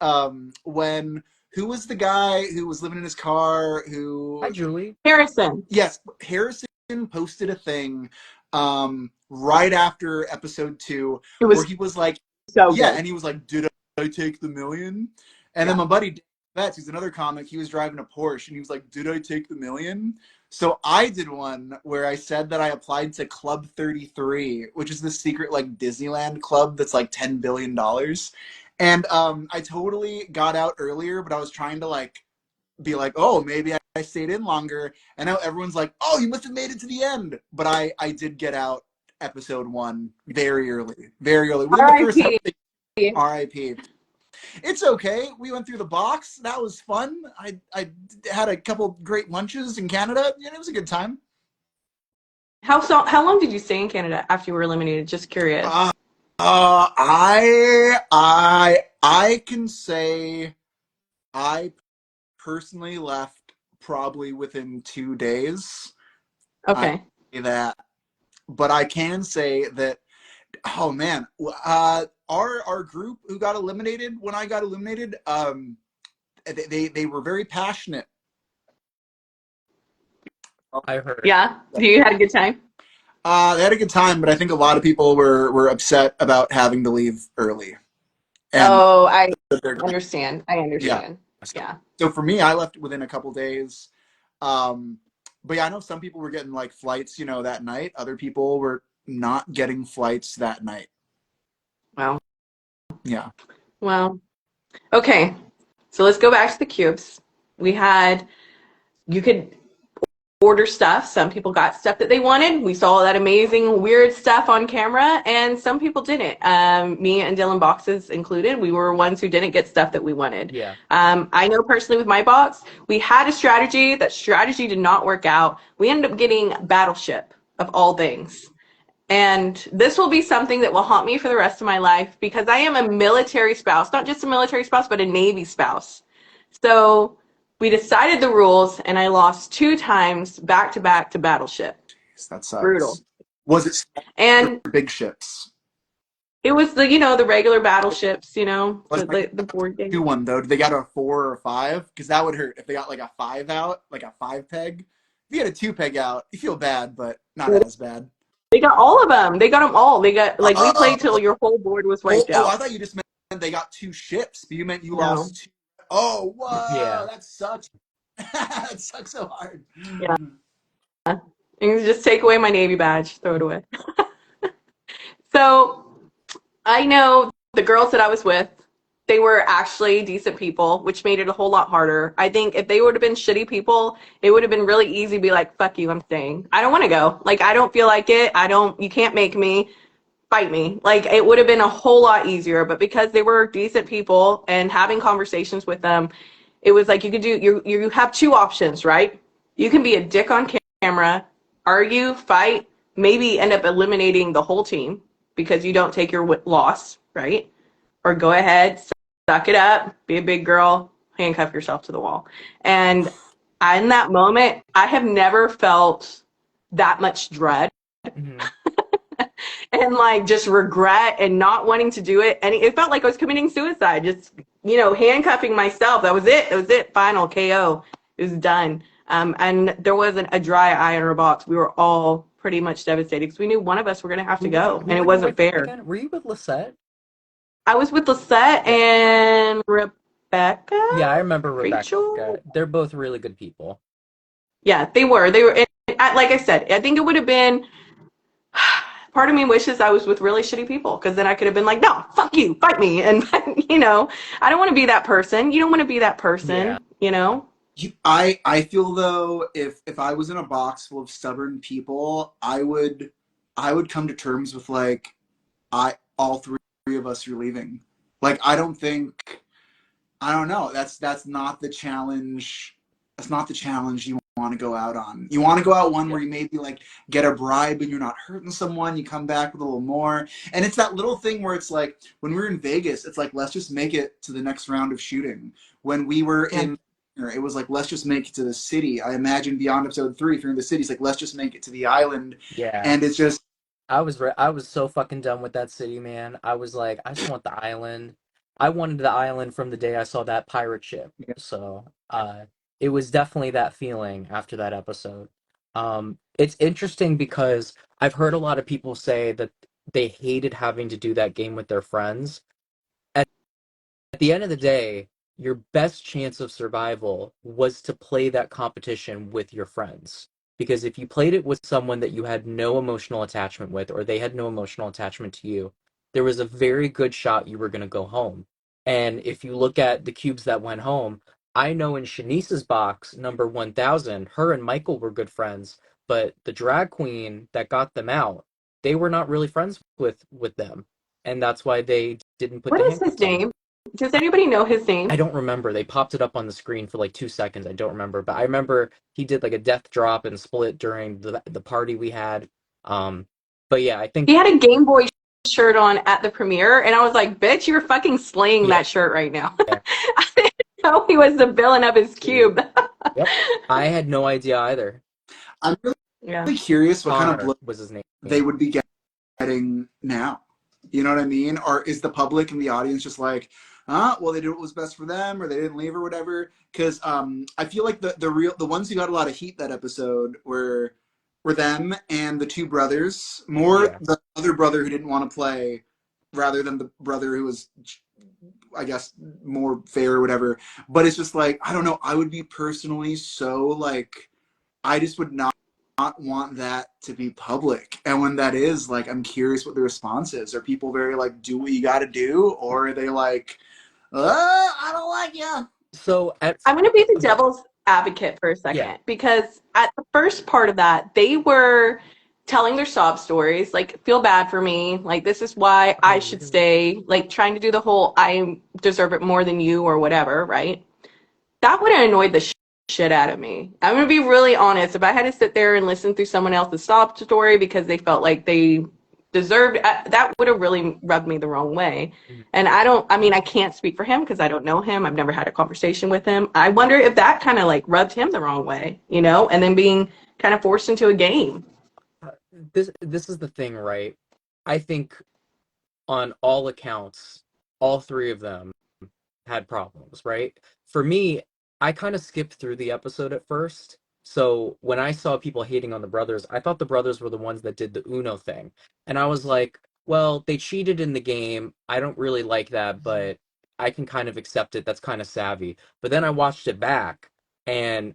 When who was the guy who was living in his car hi who Julie. Harrison. yes, Harrison posted a thing right after episode 2 It where was he was like, so yeah, good. and he was like, did I take the million? And then Yeah. my buddy Betts, who's another comic, he was driving a Porsche and he was like, did I take the million? So I did one where I said that I applied to Club 33, which is this secret like Disneyland club that's like $10 billion. And I totally got out earlier, but I was trying to like be like, oh, maybe I stayed in longer. And now everyone's like, oh, you must have made it to the end. But I did get out episode 1 very early, very early. Within the first R.I.P. RIP. It's okay. We went through the box. That was fun. I had a couple great lunches in Canada. Yeah, it was a good time. How long did you stay in Canada after you were eliminated? Just curious. Uh, I can say I personally left probably within 2 days. I Okay. say that, but I can say that. Oh man, our group who got eliminated when I got eliminated, they were very passionate. I heard. Yeah. You had a good time? They had a good time, but I think a lot of people were upset about having to leave early, and Oh, I they're going. understand. I Yeah. understand. So, Yeah. so for me, I left within a couple days. Um, but yeah, I know some people were getting like flights, that night. Other people were not getting flights that night. Wow. Yeah. Well, okay. So let's go back to the cubes. You could order stuff. Some people got stuff that they wanted. We saw that amazing, weird stuff on camera, and some people didn't. Me and Dylan boxes included. We were ones who didn't get stuff that we wanted. Yeah. I know personally with my box, we had a strategy. That strategy did not work out. We ended up getting Battleship of all things. And this will be something that will haunt me for the rest of my life because I am a military spouse, not just a military spouse, but a Navy spouse. So we decided the rules, and I lost 2 times back to back to Battleship. That Brutal. sucks. Was it small or And big ships? it was the regular battleships, Was it like the board a 2 game. one though? Did they got a 4 or a 5? Because that would hurt if they got like a 5 out, like a 5 peg. If you had a 2 peg out, you feel bad, but not as bad. They got all of them. They got them all. They got like we Oh, played till your whole board was oh, wiped oh! I out. thought you just meant they got 2 ships, but you meant you No. lost 2. Oh, whoa! Yeah. That sucks. That sucks so hard. Yeah. And just take away my Navy badge, throw it away. So I know the girls that I was with, they were actually decent people, which made it a whole lot harder. I think if they would have been shitty people, it would have been really easy to be like, fuck you, I'm staying. I don't want to go. Like, I don't feel like it. You can't make me fight me. Like, it would have been a whole lot easier. But because they were decent people and having conversations with them, it was like you have 2 options, right? You can be a dick on camera, argue, fight, maybe end up eliminating the whole team because you don't take your loss, right? Or go ahead, suck it up, be a big girl, handcuff yourself to the wall. And in that moment, I have never felt that much dread Hmm. and like just regret and not wanting to do it. And it felt like I was committing suicide, just, handcuffing myself. That was it. That was it. Final KO. It was done. And there wasn't a dry eye in our box. We were all pretty much devastated because we knew one of us were going to have to go, Who and it were you wasn't with fair. again? Were you with Lisette? I was with Lisette Yeah. and Rebecca, Yeah, I remember Rebecca. Rachel. They're both really good people. Yeah, they were. They were. And like I said, I think it would have been. Part of me wishes I was with really shitty people because then I could have been like, no, fuck you, fight me. And, I don't want to be that person. You don't want to be that Yeah. person. I feel though if I was in a box full of stubborn people, I would come to terms with like all three of us are leaving. Like I don't know. That's not the challenge. That's not the challenge you want to go out on. You want to go out one Yeah. where you maybe like get a bribe and you're not hurting someone. You come back with a little more, and it's that little thing where it's like when we were in Vegas, it's like let's just make it to the next round of shooting. When we were Yeah. in, it was like let's just make it to the city. I imagine beyond episode 3, if you're in the city, it's like let's just make it to the island, Yeah. and it's just I was so fucking done with that city, man. I was like, I just want the island. I wanted the island from the day I saw that pirate ship. So, it was definitely that feeling after that episode. It's interesting because I've heard a lot of people say that they hated having to do that game with their friends. At the end of the day, your best chance of survival was to play that competition with your friends. Because if you played it with someone that you had no emotional attachment with, or they had no emotional attachment to you, there was a very good shot you were going to go home. And if you look at the cubes that went home, I know in Shanice's box, number 1000, her and Michael were good friends, but the drag queen that got them out, they were not really friends with them, and that's why they didn't put What the is his handcuffs on them. name? Does anybody know his name? I don't remember. They popped it up on the screen for like 2 seconds. I don't remember, but I remember he did like a death drop and split during the party we had. Um, but yeah, I think He had a Game Boy shirt on at the premiere, and I was like, bitch, you're fucking slaying yeah, that shirt right now. I didn't know he was the villain of his cube. yep. I had no idea either. I'm Yeah. really curious what kind of Connor blow was his they name. would be getting now. You know what I mean? Or is the public and the audience just like, well, they did what was best for them, or they didn't leave, or whatever? Because I feel like the ones who got a lot of heat that episode were them and the two brothers. More Yeah. the other brother who didn't want to play, rather than the brother who was, I guess, more fair or whatever. But it's just like, I don't know. I would be personally so like, I just would not want that to be public. And when that is, like, I'm curious what the response is. Are people very like, do what you got to do, or are they like, I don't like you? So at I'm going to be the okay, devil's advocate for a yeah. second because at the first part of that, they were telling their sob stories, like, feel bad for me, like, this is why I Oh, should really? stay, like, trying to do the whole I deserve it more than you or whatever, right? That would have annoyed the shit out of me. I'm going to be really honest. If I had to sit there and listen through someone else's sob story because they felt like they deserved, that would have really rubbed me the wrong way. Mhm. And I mean, I can't speak for him because I don't know him. I've never had a conversation with him. I wonder if that kind of like rubbed him the wrong way, you know, and then being kind of forced into a game. Uh, this is the thing, right? I think on all accounts, all three of them had problems, right? For me, I kind of skipped through the episode at first. So when I saw people hating on the brothers, I thought the brothers were the ones that did the Uno thing. And I was like, well, they cheated in the game. I don't really like that, but I can kind of accept it. That's kind of savvy. But then I watched it back and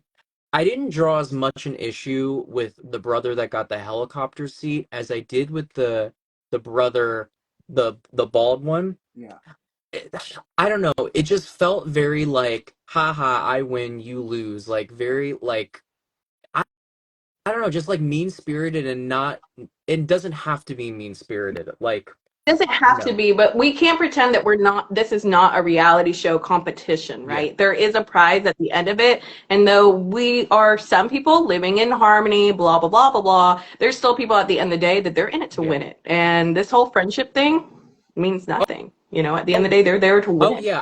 I didn't draw as much an issue with the brother that got the helicopter seat as I did with the brother, the bald one. Yeah. I don't know. It just felt very like, haha, I win, you lose. Like very like I, I don't know, just like mean spirited and not it doesn't have to be mean spirited. Like It doesn't have to no. be, but we can't pretend that we're not, this is not a reality show competition, Yeah. right? There is a prize at the end of it. And though we are some people living in harmony, blah, blah, blah, blah, blah, there's still people at the end of the day that they're in it to Yeah. win it. And this whole friendship thing means Oh, nothing. You know, at the end of oh, the day, they're there to oh win. yeah,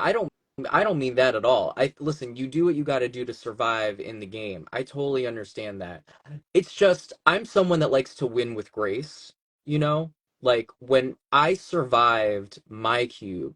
I don't mean that at all. I listen, you do what you got to do to survive in the game. I totally understand that. It's just I'm someone that likes to win with grace, you know? Like when I survived my cube,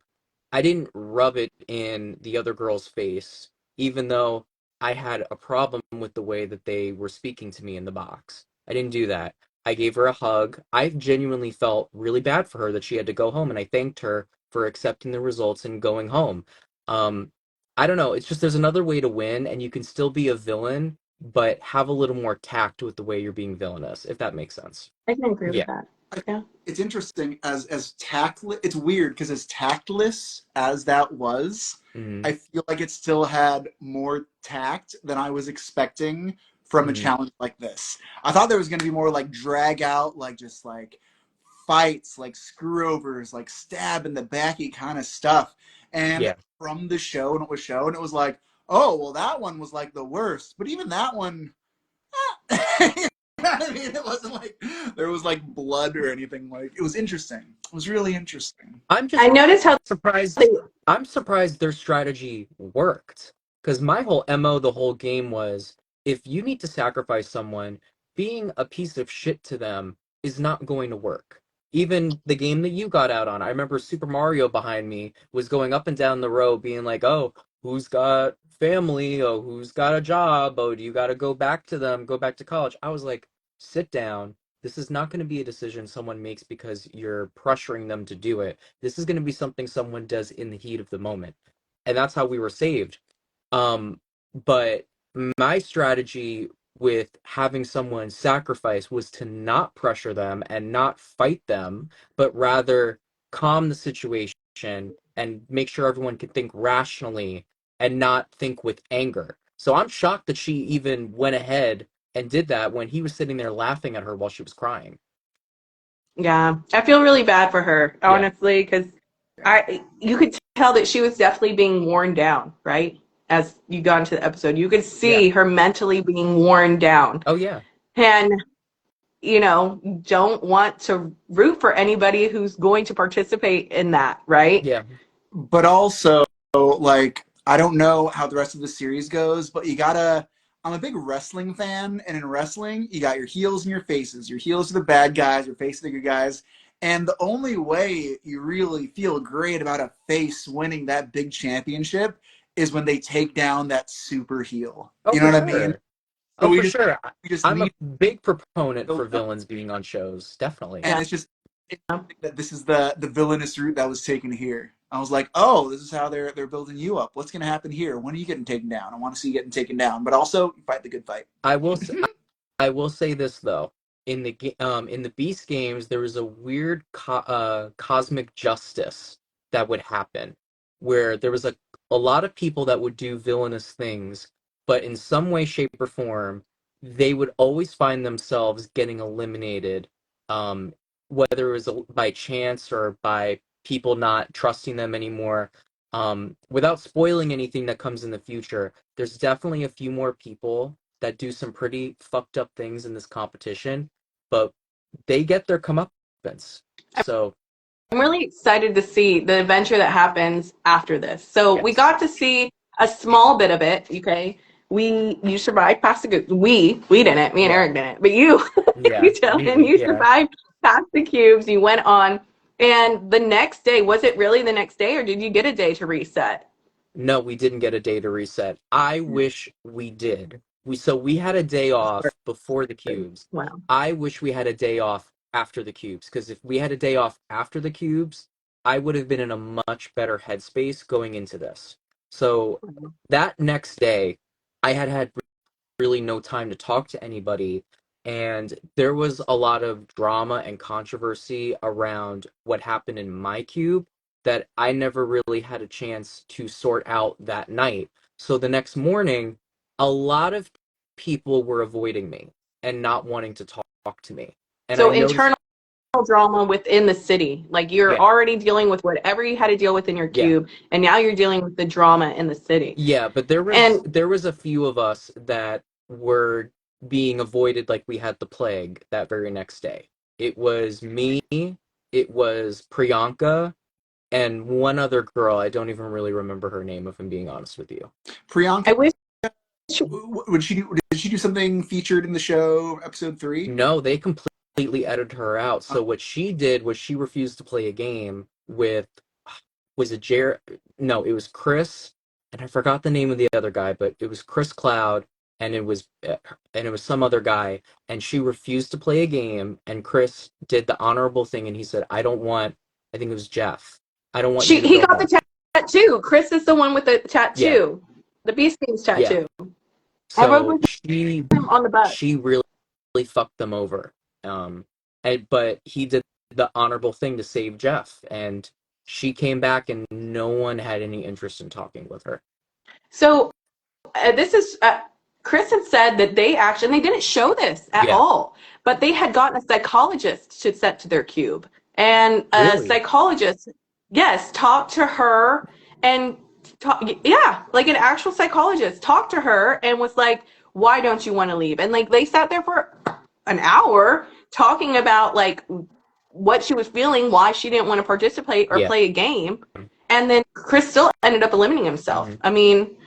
I didn't rub it in the other girl's face, even though I had a problem with the way that they were speaking to me in the box. I didn't do that. I gave her a hug. I genuinely felt really bad for her that she had to go home, and I thanked her for accepting the results and going home. Um, I don't know. It's just there's another way to win, and you can still be a villain, but have a little more tact with the way you're being villainous, if that makes sense. I can agree with Yeah. that. I, Yeah. it's interesting as tactless. It's weird because as tactless as that was, Hmm. I feel like it still had more tact than I was expecting from a Hmm. challenge like this. I thought there was going to be more like drag out, like just like fights, like screwovers, like stab in the backy kind of stuff. And Yeah. from the show, and it was shown, it was like, oh, well, that one was like the worst. But even that one, you know what I mean? It wasn't like there was like blood or anything. Like, it was interesting. It was really interesting. I'm I just noticed how they, surprised. I'm surprised their strategy worked. Because my whole MO the whole game was if you need to sacrifice someone, being a piece of shit to them is not going to work. Even the game that you got out on, I remember Super Mario behind me was going up and down the row being like, oh, who's got family? Oh, who's got a job? Oh, do you got to go back to them, go back to college? I was like, sit down. This is not going to be a decision someone makes because you're pressuring them to do it. This is going to be something someone does in the heat of the moment. And that's how we were saved. But my strategy with having someone sacrifice was to not pressure them and not fight them, but rather calm the situation and make sure everyone could think rationally and not think with anger. So I'm shocked that she even went ahead and did that when he was sitting there laughing at her while she was crying. Yeah, I feel really bad for her, Yeah. honestly, because you could tell that she was definitely being worn down, right? As you got into the episode, you could Yeah. see her mentally being worn down, Oh yeah. and don't want to root for anybody who's going to participate in that, right? Yeah. But also, like, I don't know how the rest of the series goes, but you gotta. I'm a big wrestling fan, and in wrestling, you got your heels and your faces. Your heels are the bad guys, your faces are the good guys. And the only way you really feel great about a face winning that big championship is when they take down that super heel. Oh You know for what I mean? sure. So Oh for sure. we just I'm a need big proponent to, for villains being on shows. Definitely. and Yeah. it's just that this is the villainous route that was taken here. I was like, oh, this is how they're building you up. What's gonna happen here? When are you getting taken down? I want to see you getting taken down, but also fight the good fight. I will I will say this though. In the Beast games, there was a weird cosmic justice that would happen, where there was a lot of people that would do villainous things, but in some way, shape, or form, they would always find themselves getting eliminated, whether it was by chance or by people not trusting them anymore. Without spoiling anything that comes in the future, there's definitely a few more people that do some pretty fucked up things in this competition, but they get their comeuppance. So I'm really excited to see the adventure that happens after this. So we yes, got to see a small bit of it. Okay, you survived past the good. We didn't. Me and yeah, Eric didn't. But you, yeah, you Dylan, me, you yeah. survived past the cubes. You went on, and the next day, was it really the next day, or did you get a day to reset? No, we didn't get a day to reset. I wish we did. We had a day off before the cubes. Wow. I wish we had a day off after the cubes, because if we had a day off after the cubes, I would have been in a much better headspace going into this. So that next day, I had really no time to talk to anybody. And there was a lot of drama and controversy around what happened in my cube that I never really had a chance to sort out that night. So the next morning, a lot of people were avoiding me and not wanting to talk to me. And I So noticed, internal drama within the city. Like you're yeah, already dealing with whatever you had to deal with in your yeah. cube, and now you're dealing with the drama in the city. Yeah, but And there was a few of us that were being avoided like we had the plague that very next day. It was me, it was Priyanka, and one other girl. I don't even really remember her name, if I'm being honest with you. Priyanka, I wish did she do something featured in the show episode 3? No, they completely edited her out. So what she did was she refused to play a game with, was it Jared? No, it was Chris, and I forgot the name of the other guy, but it was Chris Cloud, and it was some other guy, and she refused to play a game, and Chris did the honorable thing, and he said, "I don't want." I think it was Jeff. I don't want you to he go got home. the tattoo. Chris is the one with the Yeah, tattoo, the Beast Games yeah. tattoo. I rode So with him on the bus. she really fucked them over. But he did the honorable thing to save Jeff, and she came back, and no one had any interest in talking with her. So this is Chris had said that they actually, and they didn't show this at Yeah, all, but they had gotten a psychologist to set to their cube, and a really. psychologist, yes, talked to her and yeah, like an actual psychologist talked to her and was like, "Why don't you want to leave?" And like they sat there for an hour talking about like what she was feeling, why she didn't want to participate or Yeah. play a game, and then Chris still ended up eliminating himself. Mhm. I mean,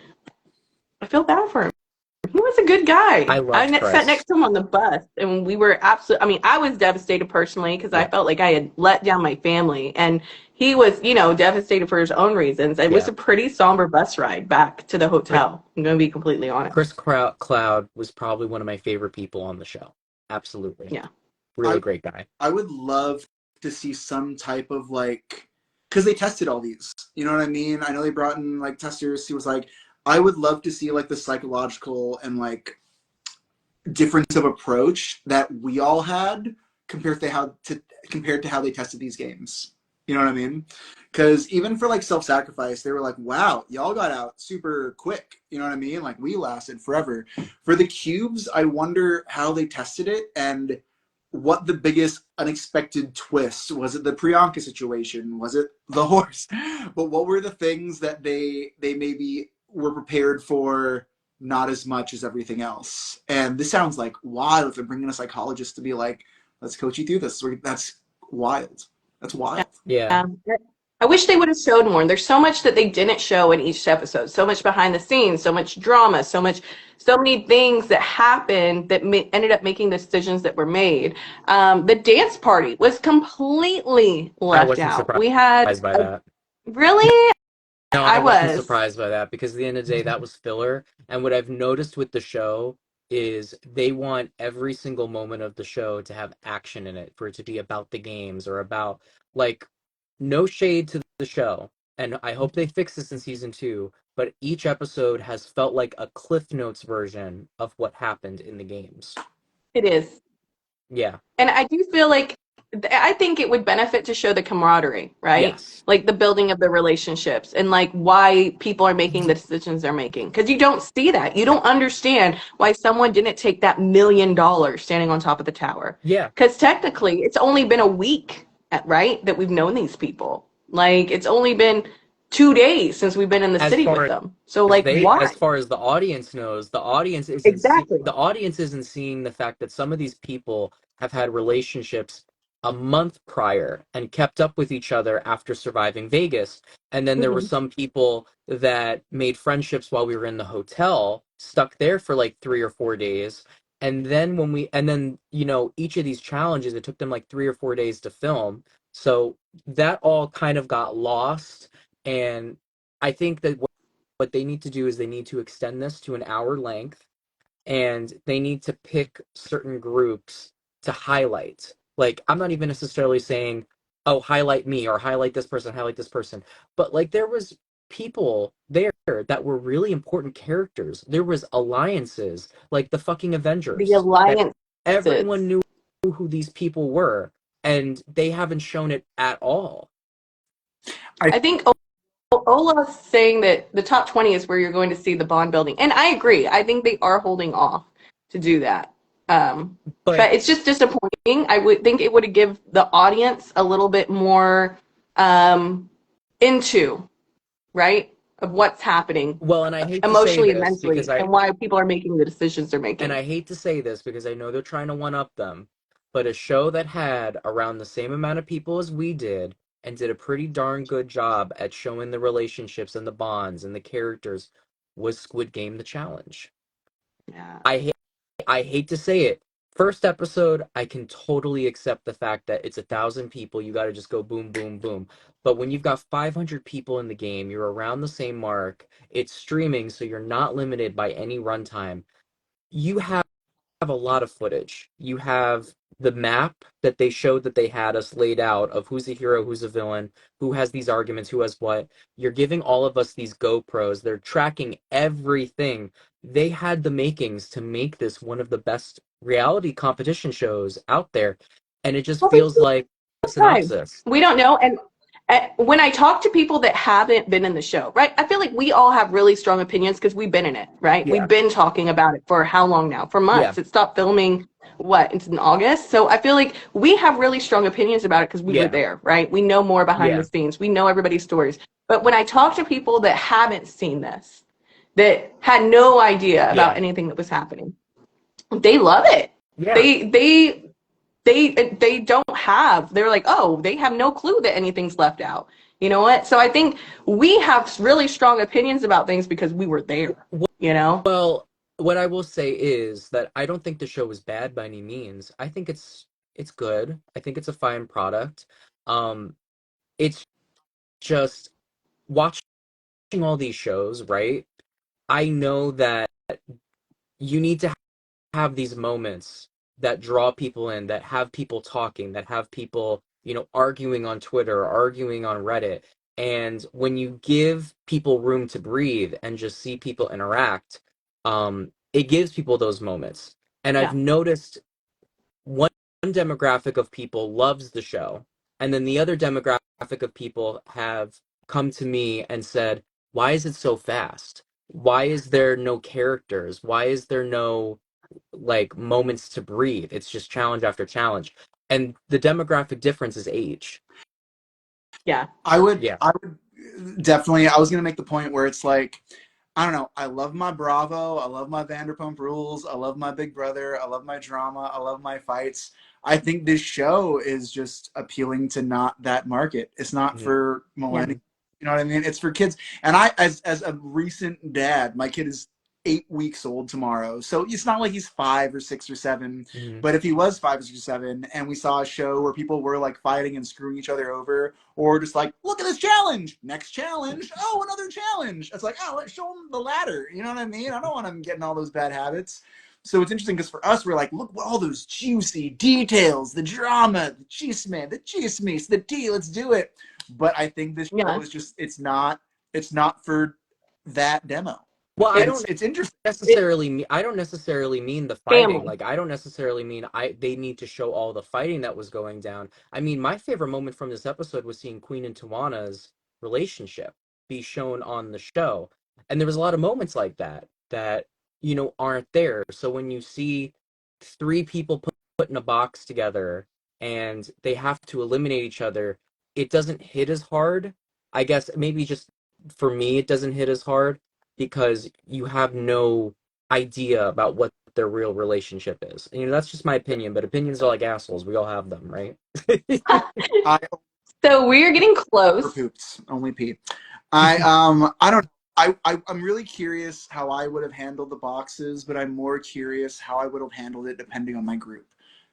I feel bad for him. He was a good guy. I I loved sat Chris. next to him on the bus, and we were absolutely. I mean, I was devastated personally because I Yeah, felt like I had let down my family, and he was, devastated for his own reasons. It was yeah. a pretty somber bus ride back to the Chris, hotel. I'm going to be completely honest. Cloud was probably one of my favorite people on the show. Absolutely, Yeah. really I great guy. I would love to see some type of like, because they tested all these. You know what I mean? I know they brought in like testers. He was like, I would love to see like the psychological and like difference of approach that we all had compared to how they tested these games. You know what I mean? Because even for like self-sacrifice, they were like, wow, y'all got out super quick. You know what I mean? Like we lasted forever. For the cubes, I wonder how they tested it and what the biggest unexpected twist was. It the Priyanka situation? Was it the horse? But what were the things that they maybe were prepared for not as much as everything else? And this sounds like wild if they're bringing a psychologist to be like, let's coach you through this. That's wild. That's wild. Yeah. Yeah. I wish they would have showed more. There's so much that they didn't show in each episode. So much behind the scenes, so much drama, so many things that happened that ended up making the decisions that were made. The dance party was completely I left wasn't out. surprised We had by that. really, No, I I wasn't was. surprised by that because at the end of the day, that was filler. And what I've noticed with the show is they want every single moment of the show to have action in it, for it to be about the games or about, like, no shade to the show. And I hope they fix this in season 2, but each episode has felt like a Cliff Notes version of what happened in the games. It is. Yeah. And I do feel like I think it would benefit to show the camaraderie, right? Yes. Like the building of the relationships and like why people are making the decisions they're making. Because you don't see that. You don't understand why someone didn't take that $1 million standing on top of the tower. Yeah. Because technically, it's only been a week, right, that we've known these people. Like it's only been 2 days since we've been in the As city with far them. So like, as why? far as the audience knows, Exactly. the audience isn't seeing the fact that some of these people have had relationships a month prior and kept up with each other after surviving Vegas. And then there were Mhm. some people that made friendships while we were in the hotel, stuck there for like 3 or 4 days. And then, each of these challenges, it took them like 3 or 4 days to film. So that all kind of got lost. And I think that what they need to do is they need to extend this to an hour length, and they need to pick certain groups to highlight. Like, I'm not even necessarily saying, oh, highlight me or highlight this person, but like there was people there that were really important characters. There was alliances like the fucking The Avengers that everyone alliances. knew who these people were, and they haven't shown it at all. I I think Ola's saying that the top 20 is where you're going to see the bond building. And I agree. I think they are holding off to do that. But But it's just disappointing. I would think it would give the audience a little bit more into, right, of what's happening well, and I hate to say emotionally and this because mentally and why people are making the decisions they're and making. I hate to say this because I know they're trying to one up them, but a show that had around the same amount of people as we did and did a pretty darn good job at showing the relationships and the bonds and the characters was Squid Game: The Challenge. Yeah. I hate I hate to say it. First episode, I can totally accept the fact that it's 1,000 people. You got to just go boom, boom, boom. But when you've got 500 people in the game, you're around the same mark. It's streaming, so you're not limited by any runtime. You have a lot of footage. You have the map that they showed that they had us laid out of who's a hero, who's a villain, who has these arguments, who has what. You're giving all of us these GoPros. They're tracking everything. They had the makings to make this one of the best reality competition shows out there. And it just Well, they feels like a time. synopsis. We don't know. And when I talk to people that haven't been in the show, right, I feel like we all have really strong opinions because we've been in it, right? Yeah. We've been talking about it for how long now? For Yeah. months. It stopped filming, what, it's in August? So I feel like we have really strong opinions about it because we were Yeah. there, right? We know more behind the Yeah. scenes. We know everybody's stories. But when I talk to people that haven't seen this, that had no idea Yeah. about anything that was happening, they love it. Yeah. They don't have, they're like, oh, they have no clue that anything's left out. You know what? So I think we have really strong opinions about things because we were there, you know? Well, what I will say is that I don't think the show is bad by any means. I think it's good. I think it's a fine product. It's just watching all these shows, right? I know that you need to have these moments that draw people in, that have people talking, that have people, arguing on Twitter, arguing on Reddit. And when you give people room to breathe and just see people interact, it gives people those moments. And I've Yeah. noticed one demographic of people loves the show, And then the other demographic of people have come to me and said, why is it so fast? Why is there no characters? Why is there no like moments to breathe? It's just challenge after challenge. And the demographic difference is age. Yeah. Yeah. I would definitely, I was going to make the point where it's like, I don't know. I love my Bravo. I love my Vanderpump Rules. I love my Big Brother. I love my drama. I love my fights. I think this show is just appealing to not that market. It's not Mhm. for Yeah. millennials. You know what I mean? It's for kids. And as a recent dad, my kid is 8 weeks old tomorrow. So it's not like he's 5 or 6 or 7. Mhm. But if he was 5 or 6 or 7, and we saw a show where people were like fighting and screwing each other over, or just like, look at this challenge, next challenge, oh, another challenge. It's like, oh, let's show them the ladder. You know what I mean? I don't want them getting all those bad habits. So it's interesting because for us, we're like, look at all those juicy details, the drama, the chisme, the chismes, the tea. Let's do it. But I think this show Yeah. is just, it's not for that demo. Well, I And It's don't it's interesting. it I don't necessarily mean the fighting. family. Like I don't necessarily mean they need to show all the fighting that was going down. I mean, my favorite moment from this episode was seeing Queen and Tawana's relationship be shown on the show. And there was a lot of moments like that aren't there. So when you see three people put in a box together and they have to eliminate each other, it doesn't hit as hard. I guess maybe just for me it doesn't hit as hard because you have no idea about what their real relationship is. And, that's just my opinion, but opinions are like assholes. We all have them, right? I So we're getting or close. poops, only pee. I don't. I'm really curious how I would have handled the boxes, but I'm more curious how I would have handled it depending on my group.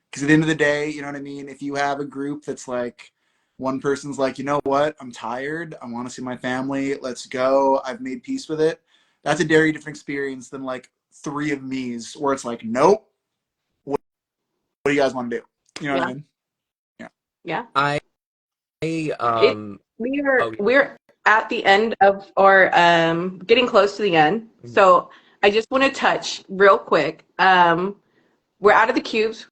Because at the end of the day, you know what I mean. If you have a group that's like, one person's like, you know what, I'm tired. I want to see my family. Let's go. I've made peace with it. That's a very different experience than like three of me's, where it's like, nope. What do you guys want to do? You know what I Yeah. mean? Yeah. Yeah. I It we are oh yeah. we're at the end of or getting close to the end. Mhm. So I just want to touch real quick. We're out of the cubes.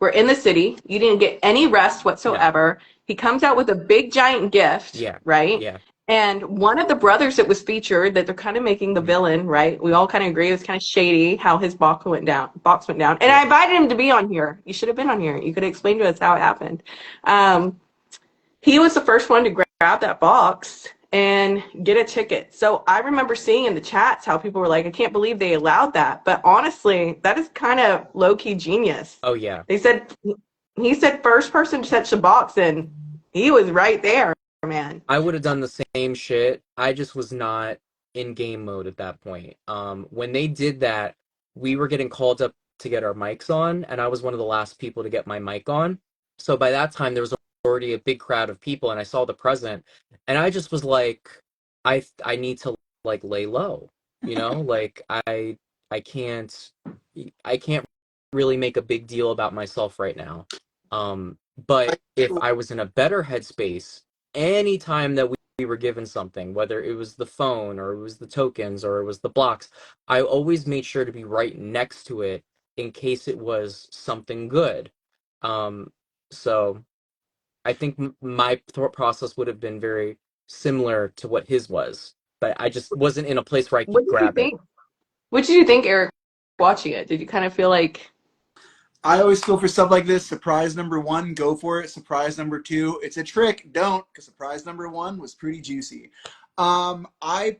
We're in the city. You didn't get any rest No. whatsoever. He comes out with a big giant gift, Yeah. right? Yeah. And one of the brothers that was featured that they're kind of making the Mhm. villain, right? We all kind of agree it was kind of shady how his box went down. Box went down. And Yeah. I invited him to be on here. You should have been on here. You could have explained to us how it happened. Um, he was the first one to grab that box and get a ticket. So I remember seeing in the chats how people were like, I can't believe they allowed that. But honestly, that is kind of low key genius. Oh yeah. They said, he said, first person to touch the box, and he was right there, man. I would have done the same shit. I just was not in game mode at that point. When they did that, we were getting called up to get our mics on, and I was one of the last people to get my mic on. So by that time, there was already a big crowd of people, and I saw the present, and I just was like, I need to like lay low, like I can't I can't really make a big deal about myself right now. But if I was in a better headspace anytime that we were given something, whether it was the phone or it was the tokens or it was the blocks, I always made sure to be right next to it in case it was something good. Um, so I think my thought process would have been very similar to what his was, but I just wasn't in a place where I What could did you grab it. think? What did you think, Eric, watching it? Did you kind of feel like, I always feel for stuff like this. Surprise number one, go for it. Surprise number two, it's a trick. Don't, because surprise number one was pretty juicy. I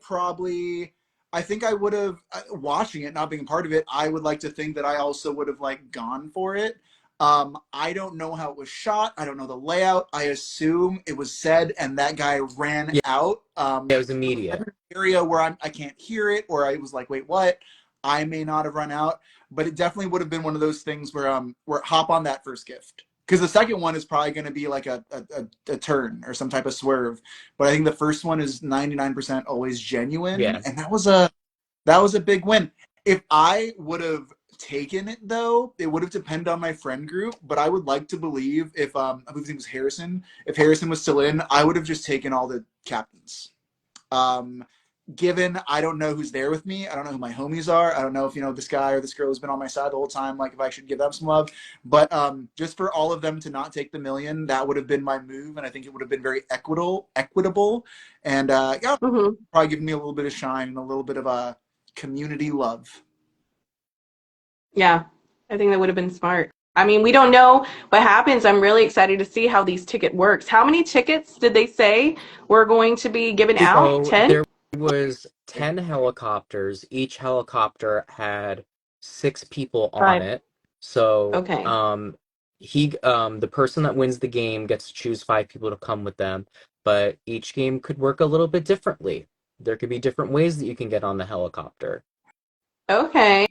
think I would have, watching it, not being a part of it, I would like to think that I also would have like gone for it. I don't know how it was shot. I don't know the layout. I assume it was said and that guy ran Yeah, out. it was If I'm immediate. in an area where I can't hear it, or I was like, wait, what? I may not have run out, but it definitely would have been one of those things where hop on that first gift, because the second one is probably going to be like a turn or some type of swerve, but I think the first one is 99% always genuine, Yeah. and that was a big win. If I would have taken it though, it would have depended on my friend group, but I would like to believe if I believe his name was Harrison, if Harrison was still in, I would have just taken all the captains. um given I don't know who's there with me, I don't know who my homies are, I don't know if this guy or this girl has been on my side the whole time, like if I should give them some love. But just for all of them to not take the million, that would have been my move, and I think it would have been very equitable, and yeah, probably giving me a little bit of shine and a little bit of a community love. Yeah, I think that would have been smart. I mean, we don't know what happens. I'm really excited to see how these ticket works. How many tickets did they say were going to be given out? So 10? there was 10 helicopters. Each helicopter had 6 people on 5. it. So Okay. the person that wins the game gets to choose 5 people to come with them, but each game could work a little bit differently. There could be different ways that you can get on the helicopter. Okay.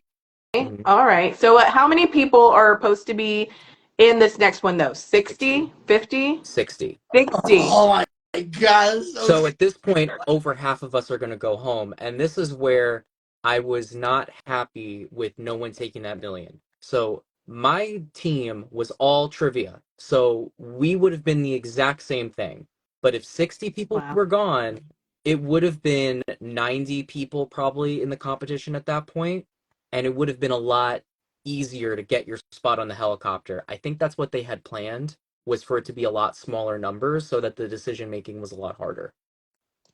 Mhm. All right. So how many people are supposed to be in this next one, though? 60? 50? 60. 60. Oh my god. So at this point, over half of us are going to go home. And this is where I was not happy with no one taking that million. So my team was all trivia. So we would have been the exact same thing. But if 60 people Wow. were gone, it would have been 90 people probably in the competition at that point, and it would have been a lot easier to get your spot on the helicopter. I think that's what they had planned, was for it to be a lot smaller numbers so that the decision making was a lot harder.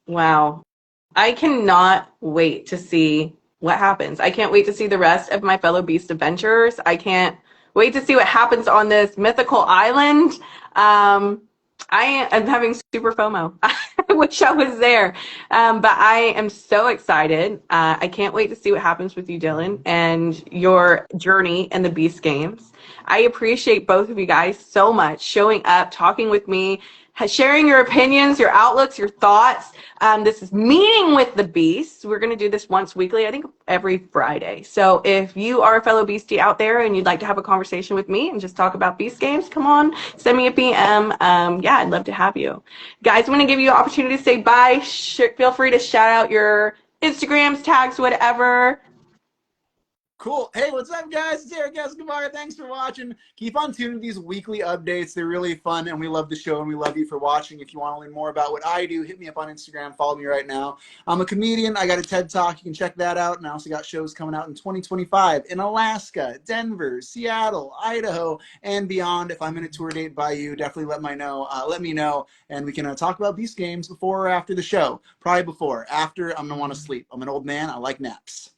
Wow. I cannot wait to see what happens. I can't wait to see the rest of my fellow Beast adventurers. I can't wait to see what happens on this mythical island. I am having super FOMO. I wish I was there. But I am so excited. I can't wait to see what happens with you, Dylan, and your journey in the Beast Games. I appreciate both of you guys so much showing up, talking with me, sharing your opinions, your outlooks, your thoughts. This is Meeting with the Beast. We're going to do this once weekly, I think every Friday. So if you are a fellow Beastie out there and you'd like to have a conversation with me and just talk about Beast Games, come on, send me a PM. Yeah, I'd love to have you. Guys, I'm going to give you an opportunity to say bye. Feel free to shout out your Instagrams, tags, whatever. Cool. Hey, what's up, guys? It's Eric Escobar. Thanks for watching. Keep on tuning these weekly updates. They're really fun, and we love the show, and we love you for watching. If you want to learn more about what I do, hit me up on Instagram. Follow me right now. I'm a comedian. I got a TED Talk. You can check that out. And I also got shows coming out in 2025 in Alaska, Denver, Seattle, Idaho, and beyond. If I'm in a tour date by you, definitely let me know, and we can talk about Beast Games before or after the show. Probably before. After, I'm going to want to sleep. I'm an old man. I like naps.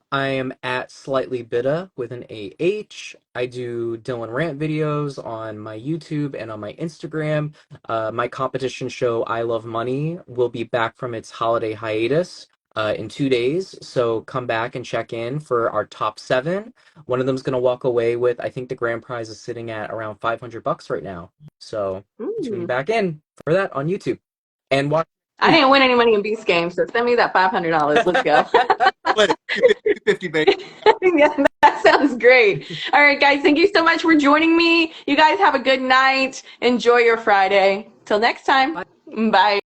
I am at Slightly Bitta with an AH. I do Dylan Rant videos on my YouTube and on my Instagram. My competition show, I Love Money, will be back from its holiday hiatus in 2 days. So come back and check in for our top 7. One of them's going to walk away with, I think the grand prize is sitting at around $500 right now. So tune back in for that on YouTube. And watch. I didn't win any money in Beast Games, so send me that $500. Let's go. 50, baby. Yeah, that sounds great. All right, guys, thank you so much for joining me. You guys have a good night. Enjoy your Friday. Till next time. Bye.